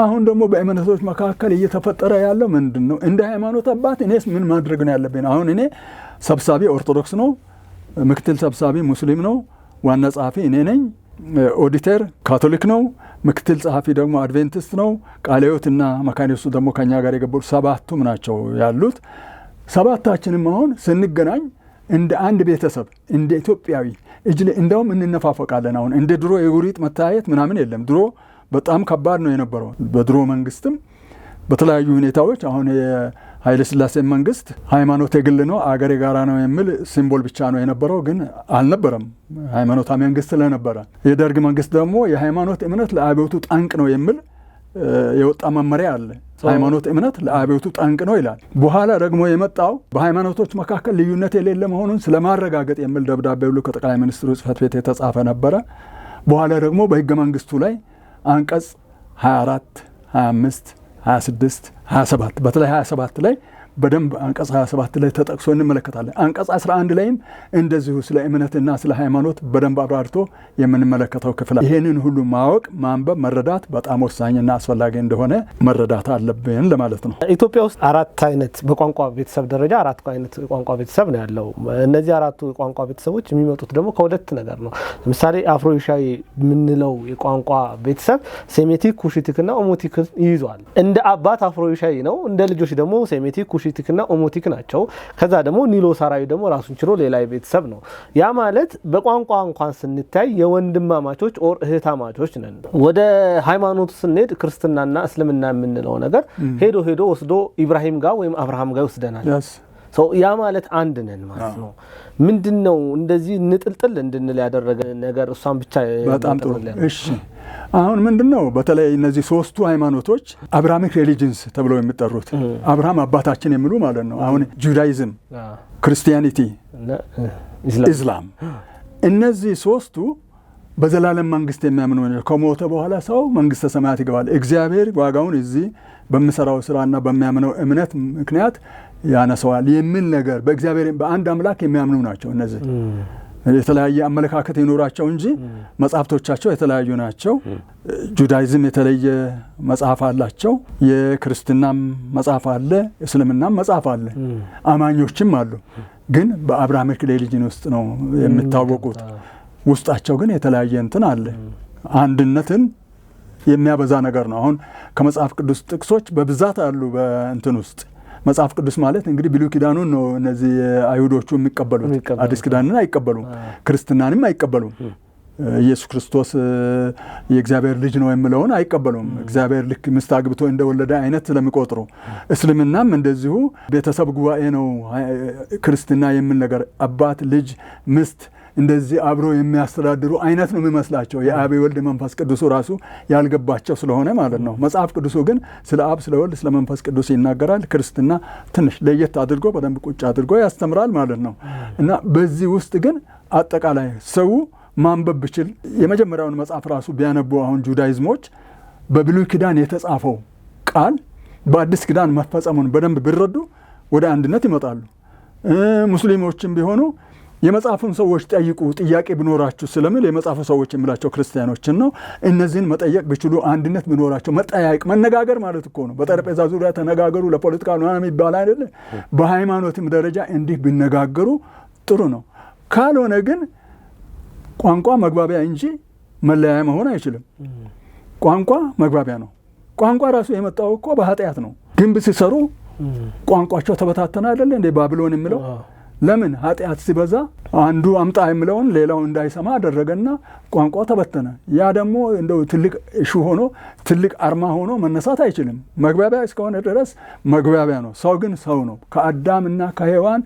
አሁን ደግሞ በእምነቶች መካከል እየተፈጠረ ያለው ምንድን ነው፣ እንደ ሃይማኖት አባት እኔስ ምን ማድረግ ነው ያለብኝ? አሁን እኔ ሰብሳቢ ኦርቶዶክስ ነው፣ ምክትል ሰብሳቢ ሙስሊም ነው፣ ዋና ጸሐፊ እኔ ነኝ፣ ኦዲተር ካቶሊክ ነው፣ ምክትል ጸሐፊ ደግሞ አድቬንቲስት ነው። ቃለ ሕይወትና መካነ ኢየሱስ ደግሞ ከኛ ጋር የገቡ 7ቱም ናቸው ያሉት። 7ታችንም አሁን ስንገናኝ እንደ አንድ ቤተሰብ እንደ ኢትዮጵያዊ እንደውም እንነፋፈቃለን። አሁን እንደ ድሮ የጉሪጥ መታየት ምናምን የለም። ድሮ በጣም ከባድ ነው የነበረው። በድሮ መንግስትም በተለያዩ ሁኔታዎች አሁን የኃይለ ሥላሴ መንግስት ሃይማኖት የግል ነው አገር የጋራ ነው የሚል ሲምቦል ብቻ ነው የነበረው፣ ግን አልነበረም ሃይማኖታዊ መንግስት ስለነበረ። የደርግ መንግስት ደግሞ የሃይማኖት እምነት ለአብዮቱ ጠንቅ ነው የሚል የወጣ መመሪያ አለ። ሃይማኖት እምነት ለአብዮቱ ጠንቅ ነው ይላል። በኋላ ደግሞ የመጣው በሃይማኖቶች መካከል ልዩነት የሌለ መሆኑን ስለማረጋገጥ የሚል ደብዳቤ ሁሉ ከጠቅላይ ሚኒስትሩ ጽሕፈት ቤት የተጻፈ ነበረ። በኋላ ደግሞ በህገ መንግስቱ ላይ አንቀጽ 24፣ 25፣ 26፣ 27 በተለይ 27 ላይ በደንብ አንቀጽ 27 ላይ ተጠቅሶ እንመለከታለን። አንቀጽ 11 ላይም እንደዚሁ ስለ እምነትና ስለ ሃይማኖት በደንብ አብራርቶ የምንመለከተው ክፍል። ይሄንን ሁሉ ማወቅ፣ ማንበብ፣ መረዳት በጣም ወሳኝና አስፈላጊ እንደሆነ መረዳት አለብን ለማለት ነው።
ኢትዮጵያ ውስጥ 4 አይነት በቋንቋ ቤተሰብ ደረጃ 4 አይነት ቋንቋ ቤተሰብ ነው ያለው። እነዚህ 4ቱ ቋንቋ ቤተሰቦች የሚመጡት ደግሞ ከሁለት ነገር ነው። ለምሳሌ አፍሮ-ኤዥያዊ የምንለው የቋንቋ ቤተሰብ ሴሜቲክ፣ ኩሽቲክና ኦሞቲክ ይይዟል። እንደ አባት አፍሮ-ኤዥያዊ ነው፣ እንደ ልጆች ደግሞ ሴሜቲክ፣ ኩሽቲክና ኦሞቲክ ናቸው። ከዛ ደግሞ ኒሎ ሳራዊ ደግሞ ራሱን ችሎ ሌላ ቤተሰብ ነው። ያ ማለት በቋንቋ እንኳን ስንታይ የወንድማማቾች ኦር እህታማቾች ነን። ወደ ሃይማኖቱ ስንሄድ ክርስትናና እስልምና የምንለው ነገር ሄዶ ወስዶ ኢብራሂም ጋር ወይም አብርሃም ጋር ይወስደናል። ያ ማለት አንድ ነን ማለት ነው። ምንድነው እንደዚህ ንጥልጥል እንድንል ያደረገ ነገር? እሷን ብቻ
በጣም ጥሩ። እሺ አሁን ምንድነው በተለይ እነዚህ 3ቱ ሃይማኖቶች አብርሃሚክ ሪሊጅንስ ተብለው የሚጠሩት አብርሃም አባታችን የሚሉ ማለት ነው። አሁን ጁዳይዝም፣ ክርስቲያኒቲ፣ ኢስላም እነዚህ 3ቱ በዘላለም መንግስት የሚያምኑ ከሞተ በኋላ ሰው መንግስተ ሰማያት ይገባል፣ እግዚአብሔር ዋጋውን እዚህ በሚሰራው ስራና በሚያምነው እምነት ምክንያት ያነሰዋል የሚል ነገር በእግዚአብሔር በአንድ አምላክ የሚያምኑ ናቸው። እነዚህ የተለያየ አመለካከት ይኖራቸው እንጂ መጽሐፍቶቻቸው የተለያዩ ናቸው። ጁዳይዝም የተለየ መጽሐፍ አላቸው፣ የክርስትናም መጽሐፍ አለ፣ እስልምናም መጽሐፍ አለ፣ አማኞችም አሉ። ግን በአብርሃሚክ ሪሊጅን ውስጥ ነው የሚታወቁት። ውስጣቸው ግን የተለያየ እንትን አለ። አንድነትን የሚያበዛ ነገር ነው። አሁን ከመጽሐፍ ቅዱስ ጥቅሶች በብዛት አሉ በእንትን ውስጥ። መጽሐፍ ቅዱስ ማለት እንግዲህ ብሉይ ኪዳኑን ነው እነዚህ አይሁዶቹ የሚቀበሉት። አዲስ ኪዳንን አይቀበሉም፣ ክርስትናንም አይቀበሉም። ኢየሱስ ክርስቶስ የእግዚአብሔር ልጅ ነው የሚለውን አይቀበሉም። እግዚአብሔር ልክ ሚስት አግብቶ እንደወለደ አይነት ስለሚቆጥሩ፣ እስልምናም እንደዚሁ ቤተሰብ ጉባኤ ነው ክርስትና የሚል ነገር አባት፣ ልጅ፣ ሚስት እንደዚህ አብሮ የሚያስተዳድሩ አይነት ነው የሚመስላቸው። የአብ ወልድ መንፈስ ቅዱስ ራሱ ያልገባቸው ስለሆነ ማለት ነው። መጽሐፍ ቅዱሱ ግን ስለ አብ፣ ስለ ወልድ፣ ስለ መንፈስ ቅዱስ ይናገራል። ክርስትና ትንሽ ለየት አድርጎ በደንብ ቁጭ አድርጎ ያስተምራል ማለት ነው። እና በዚህ ውስጥ ግን አጠቃላይ ሰው ማንበብ ብችል የመጀመሪያውን መጽሐፍ ራሱ ቢያነቡ አሁን ጁዳይዝሞች በብሉይ ኪዳን የተጻፈው ቃል በአዲስ ኪዳን መፈጸሙን በደንብ ቢረዱ ወደ አንድነት ይመጣሉ። ሙስሊሞችም ቢሆኑ የመጽሐፉን ሰዎች ጠይቁ፣ ጥያቄ ቢኖራችሁ ስለሚል የመጽሐፉ ሰዎች የሚላቸው ክርስቲያኖችን ነው። እነዚህን መጠየቅ ቢችሉ አንድነት ቢኖራቸው፣ መጠያየቅ መነጋገር ማለት እኮ ነው። በጠረጴዛ ዙሪያ ተነጋገሩ ለፖለቲካ ምናምን ይባል አይደለ? በሃይማኖትም ደረጃ እንዲህ ቢነጋገሩ ጥሩ ነው። ካልሆነ ግን ቋንቋ መግባቢያ እንጂ መለያያ መሆን አይችልም። ቋንቋ መግባቢያ ነው። ቋንቋ ራሱ የመጣው እኮ በኃጢአት ነው። ግንብ ሲሰሩ ቋንቋቸው ተበታተነ አይደለ እንደ ባቢሎን የሚለው ለምን? ኃጢአት ሲበዛ አንዱ አምጣ የሚለውን ሌላው እንዳይሰማ አደረገና ቋንቋው ተበተነ። ያ ደግሞ እንደው ትልቅ እሹ ሆኖ ትልቅ አርማ ሆኖ መነሳት አይችልም። መግባቢያ እስከሆነ ድረስ መግባቢያ ነው። ሰው ግን ሰው ነው። ከአዳምና ከሔዋን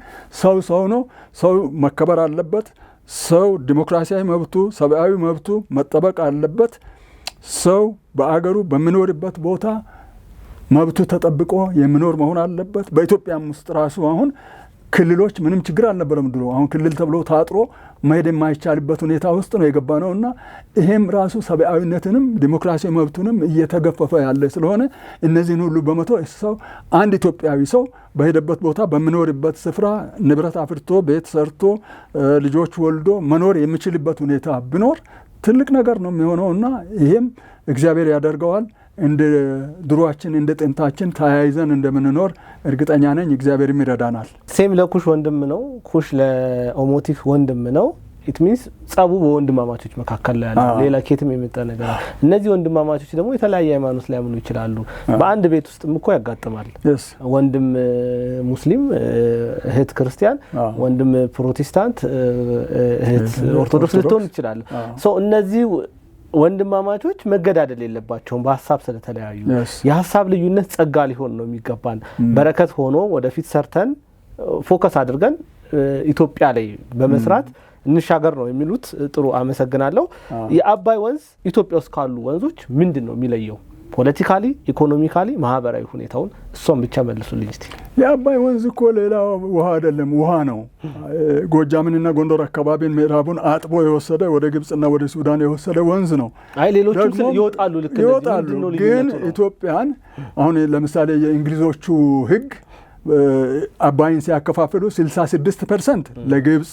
ሰው ነው። ሰው መከበር አለበት። ሰው ዲሞክራሲያዊ መብቱ፣ ሰብአዊ መብቱ መጠበቅ አለበት። ሰው በአገሩ በሚኖርበት ቦታ መብቱ ተጠብቆ የሚኖር መሆን አለበት። በኢትዮጵያም ውስጥ ራሱ አሁን ክልሎች ምንም ችግር አልነበረም ድሮ። አሁን ክልል ተብሎ ታጥሮ መሄድ የማይቻልበት ሁኔታ ውስጥ ነው የገባ ነው እና ይሄም ራሱ ሰብአዊነትንም ዲሞክራሲያዊ መብቱንም እየተገፈፈ ያለ ስለሆነ እነዚህን ሁሉ በመቶ ሰው አንድ ኢትዮጵያዊ ሰው በሄደበት ቦታ በሚኖርበት ስፍራ ንብረት አፍርቶ ቤት ሰርቶ ልጆች ወልዶ መኖር የሚችልበት ሁኔታ ቢኖር ትልቅ ነገር ነው የሚሆነው እና ይሄም እግዚአብሔር ያደርገዋል። እንደ ድሮአችን እንደ ጥንታችን ተያይዘን እንደምንኖር እርግጠኛ ነኝ። እግዚአብሔርም ይረዳናል።
ሴም ለኩሽ ወንድም ነው፣ ኩሽ ለኦሞቲክ ወንድም ነው። ኢት ሚንስ ጸቡ በወንድማማቾች መካከል ላይ ያለ ሌላ ኬትም የመጣ ነገር። እነዚህ ወንድማማቾች ደግሞ የተለያየ ሃይማኖት ሊያምኑ ይችላሉ። በአንድ ቤት ውስጥም እኮ ያጋጥማል። ወንድም ሙስሊም፣ እህት ክርስቲያን፣ ወንድም ፕሮቴስታንት፣ እህት ኦርቶዶክስ ልትሆን ይችላል። ሶ እነዚህ ወንድማማቾች መገዳደል የለባቸውም በሐሳብ ስለተለያዩ። የሐሳብ ልዩነት ጸጋ ሊሆን ነው የሚገባን፣ በረከት ሆኖ ወደፊት ሰርተን ፎከስ አድርገን ኢትዮጵያ ላይ በመስራት እንሻገር ነው የሚሉት። ጥሩ አመሰግናለሁ። የአባይ ወንዝ ኢትዮጵያ ውስጥ ካሉ ወንዞች ምንድን ነው የሚለየው? ፖለቲካሊ፣ ኢኮኖሚካሊ፣ ማህበራዊ ሁኔታውን እሷን ብቻ መልሱልኝ እስቲ።
የአባይ ወንዝ እኮ ሌላ ውሃ አይደለም፣ ውሃ ነው። ጎጃምንና ጎንደር አካባቢን ምዕራቡን አጥቦ የወሰደ ወደ ግብጽና ወደ ሱዳን የወሰደ ወንዝ ነው።
አይ ሌሎችም ይወጣሉ፣ ልክ
ይወጣሉ። ግን ኢትዮጵያን አሁን ለምሳሌ የእንግሊዞቹ ህግ አባይን ሲያከፋፍሉ 66% ለግብጽ፣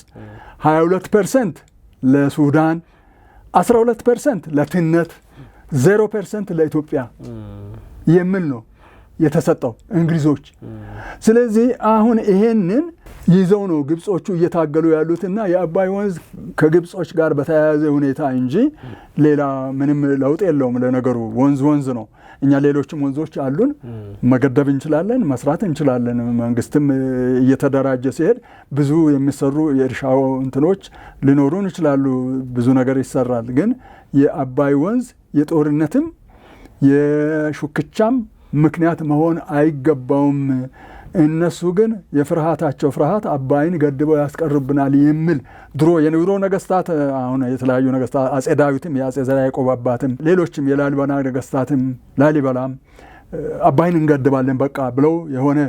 22% ለሱዳን፣ 12% ለትነት፣ 0% ለኢትዮጵያ የሚል ነው የተሰጠው እንግሊዞች። ስለዚህ አሁን ይሄንን ይዘው ነው ግብጾቹ እየታገሉ ያሉትና የአባይ ወንዝ ከግብጾች ጋር በተያያዘ ሁኔታ እንጂ ሌላ ምንም ለውጥ የለውም። ለነገሩ ወንዝ ነው። እኛ ሌሎችም ወንዞች አሉን፣ መገደብ እንችላለን፣ መስራት እንችላለን። መንግስትም እየተደራጀ ሲሄድ ብዙ የሚሰሩ የእርሻው እንትኖች ሊኖሩን ይችላሉ። ብዙ ነገር ይሰራል። ግን የአባይ ወንዝ የጦርነትም የሹክቻም ምክንያት መሆን አይገባውም። እነሱ ግን የፍርሃታቸው ፍርሃት አባይን ገድበው ያስቀርብናል የሚል ድሮ የንግሮ ነገስታት፣ አሁን የተለያዩ ነገስታት አጼ ዳዊትም የአጼ ዘርዓ ያዕቆብ አባትም ሌሎችም የላሊበላ ነገስታትም ላሊበላም አባይን እንገድባለን በቃ ብለው የሆነ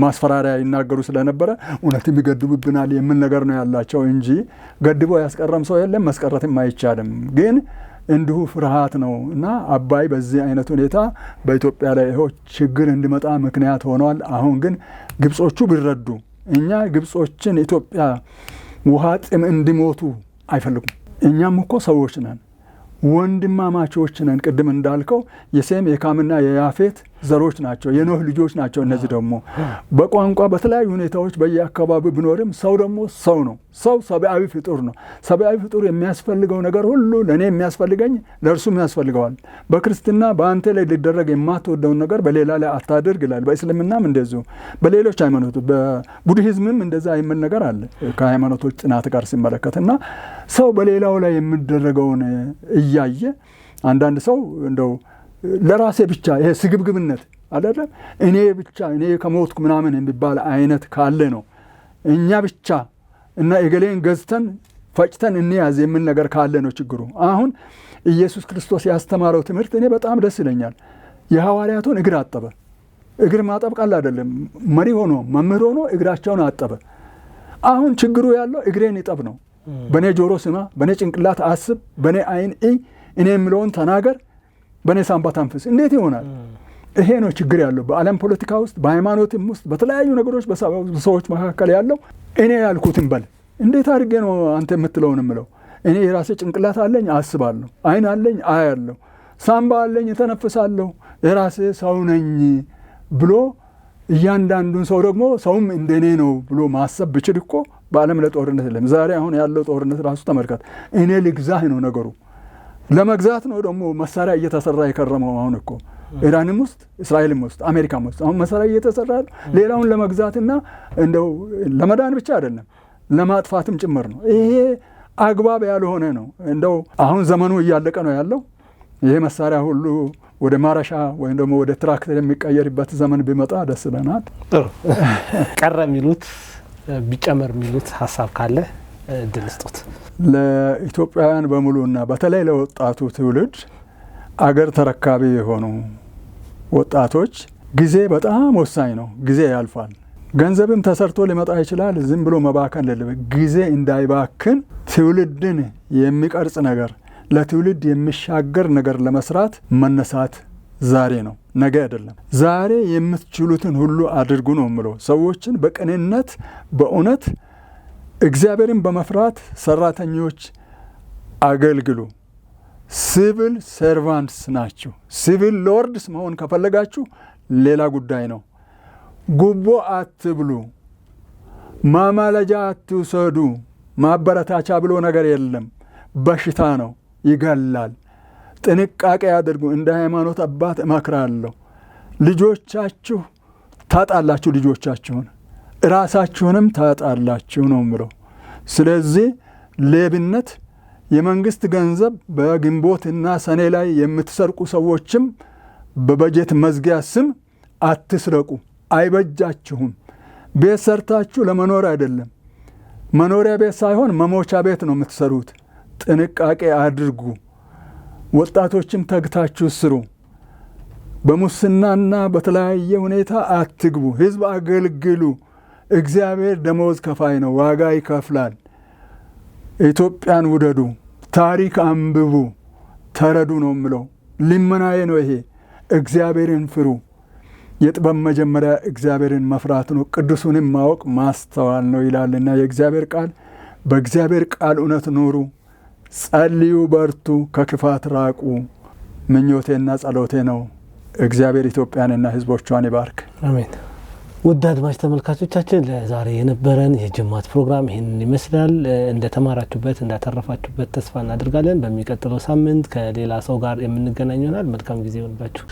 ማስፈራሪያ ይናገሩ ስለነበረ እውነትም ይገድቡብናል የሚል ነገር ነው ያላቸው እንጂ ገድበው ያስቀረም ሰው የለም፣ መስቀረትም አይቻልም። ግን እንዲሁ ፍርሃት ነው እና አባይ በዚህ አይነት ሁኔታ በኢትዮጵያ ላይ ይኸው ችግር እንዲመጣ ምክንያት ሆኗል። አሁን ግን ግብጾቹ ቢረዱ፣ እኛ ግብጾችን ኢትዮጵያ ውሃ ጥም እንዲሞቱ አይፈልጉም። እኛም እኮ ሰዎች ነን፣ ወንድማማቾች ነን። ቅድም እንዳልከው የሴም የካምና የያፌት ዘሮች ናቸው፣ የኖህ ልጆች ናቸው። እነዚህ ደግሞ በቋንቋ በተለያዩ ሁኔታዎች በየአካባቢው ቢኖርም ሰው ደግሞ ሰው ነው። ሰው ሰብአዊ ፍጡር ነው። ሰብአዊ ፍጡር የሚያስፈልገው ነገር ሁሉ ለእኔ የሚያስፈልገኝ ለእርሱም ያስፈልገዋል። በክርስትና በአንተ ላይ ሊደረግ የማትወደውን ነገር በሌላ ላይ አታድርግ ይላል። በእስልምናም እንደዚሁ፣ በሌሎች ሃይማኖቶች በቡድሂዝምም እንደዛ የሚል ነገር አለ ከሃይማኖቶች ጥናት ጋር ሲመለከት እና ሰው በሌላው ላይ የሚደረገውን እያየ አንዳንድ ሰው እንደው ለራሴ ብቻ ይሄ ስግብግብነት አይደለም እኔ ብቻ እኔ ከሞትኩ ምናምን የሚባል አይነት ካለ ነው እኛ ብቻ እና እገሌን ገዝተን ፈጭተን እንያዝ የሚል ነገር ካለ ነው ችግሩ። አሁን ኢየሱስ ክርስቶስ ያስተማረው ትምህርት እኔ በጣም ደስ ይለኛል። የሐዋርያቱን እግር አጠበ። እግር ማጠብ ቀላል አይደለም። መሪ ሆኖ መምህር ሆኖ እግራቸውን አጠበ። አሁን ችግሩ ያለው እግሬን ይጠብ ነው። በኔ ጆሮ ስማ፣ በኔ ጭንቅላት አስብ፣ በኔ አይን እኔ የምለውን ተናገር፣ በኔ ሳንባ ተንፍስ። እንዴት ይሆናል? ይሄ ነው ችግር ያለው በዓለም ፖለቲካ ውስጥ፣ በሃይማኖትም ውስጥ፣ በተለያዩ ነገሮች በሰዎች መካከል ያለው እኔ ያልኩትን በል። እንዴት አድርጌ ነው አንተ የምትለውን የምለው? እኔ የራሴ ጭንቅላት አለኝ አስባለሁ፣ አይን አለኝ አያለሁ፣ ሳንባ አለኝ እተነፍሳለሁ፣ የራሴ ሰው ነኝ ብሎ እያንዳንዱን ሰው ደግሞ ሰውም እንደኔ ነው ብሎ ማሰብ ብችል እኮ በዓለም ለጦርነት የለም። ዛሬ አሁን ያለው ጦርነት ራሱ ተመልከት። እኔ ልግዛህ ነው ነገሩ። ለመግዛት ነው ደግሞ መሳሪያ እየተሰራ የከረመው። አሁን እኮ ኢራንም ውስጥ እስራኤልም ውስጥ አሜሪካም ውስጥ አሁን መሳሪያ እየተሰራ ሌላውን ለመግዛትና እንደው ለመዳን ብቻ አይደለም ለማጥፋትም ጭምር ነው። ይሄ አግባብ ያልሆነ ነው። እንደው አሁን ዘመኑ እያለቀ ነው ያለው። ይሄ መሳሪያ ሁሉ ወደ ማረሻ ወይም ደግሞ ወደ ትራክተር የሚቀየርበት ዘመን ቢመጣ ደስ ይለናል። ጥሩ
ቀረ የሚሉት ቢጨመር የሚሉት ሀሳብ ካለ እድል ስጡት።
ለኢትዮጵያውያን በሙሉና በተለይ ለወጣቱ ትውልድ አገር ተረካቢ የሆኑ ወጣቶች ጊዜ በጣም ወሳኝ ነው። ጊዜ ያልፋል። ገንዘብም ተሰርቶ ሊመጣ ይችላል። ዝም ብሎ መባከን የለበት። ጊዜ እንዳይባክን ትውልድን የሚቀርጽ ነገር፣ ለትውልድ የሚሻገር ነገር ለመስራት መነሳት ዛሬ ነው፣ ነገ አይደለም። ዛሬ የምትችሉትን ሁሉ አድርጉ ነው የምለው። ሰዎችን በቅንነት በእውነት እግዚአብሔርን በመፍራት ሰራተኞች አገልግሉ። ሲቪል ሰርቫንትስ ናችሁ። ሲቪል ሎርድስ መሆን ከፈለጋችሁ ሌላ ጉዳይ ነው። ጉቦ አትብሉ፣ ማማለጃ አትውሰዱ። ማበረታቻ ብሎ ነገር የለም። በሽታ ነው፣ ይገላል። ጥንቃቄ አድርጉ። እንደ ሃይማኖት አባት እመክራለሁ። ልጆቻችሁ ታጣላችሁ፣ ልጆቻችሁን ራሳችሁንም ታጣላችሁ ነው የምለው። ስለዚህ ሌብነት፣ የመንግስት ገንዘብ በግንቦትና ሰኔ ላይ የምትሰርቁ ሰዎችም በበጀት መዝጊያ ስም አትስረቁ፣ አይበጃችሁም። ቤት ሰርታችሁ ለመኖር አይደለም፣ መኖሪያ ቤት ሳይሆን መሞቻ ቤት ነው የምትሰሩት። ጥንቃቄ አድርጉ። ወጣቶችም ተግታችሁ ስሩ። በሙስናና በተለያየ ሁኔታ አትግቡ። ህዝብ አገልግሉ። እግዚአብሔር ደመወዝ ከፋይ ነው፣ ዋጋ ይከፍላል። ኢትዮጵያን ውደዱ፣ ታሪክ አንብቡ፣ ተረዱ ነው የምለው። ልመናዬ ነው ይሄ። እግዚአብሔርን ፍሩ። የጥበብ መጀመሪያ እግዚአብሔርን መፍራት ነው፣ ቅዱሱንም ማወቅ ማስተዋል ነው ይላልና የእግዚአብሔር ቃል። በእግዚአብሔር ቃል እውነት ኑሩ፣ ጸልዩ፣ በርቱ፣ ከክፋት ራቁ ምኞቴና ጸሎቴ ነው። እግዚአብሔር ኢትዮጵያንና ህዝቦቿን ይባርክ።
አሜን። ውድ አድማጭ ተመልካቾቻችን ለዛሬ የነበረን የጅማት ፕሮግራም ይህንን ይመስላል። እንደተማራችሁበት እንዳተረፋችሁበት ተስፋ እናደርጋለን። በሚቀጥለው ሳምንት ከሌላ ሰው ጋር የምንገናኝ ይሆናል። መልካም ጊዜ ይሆንባችሁ።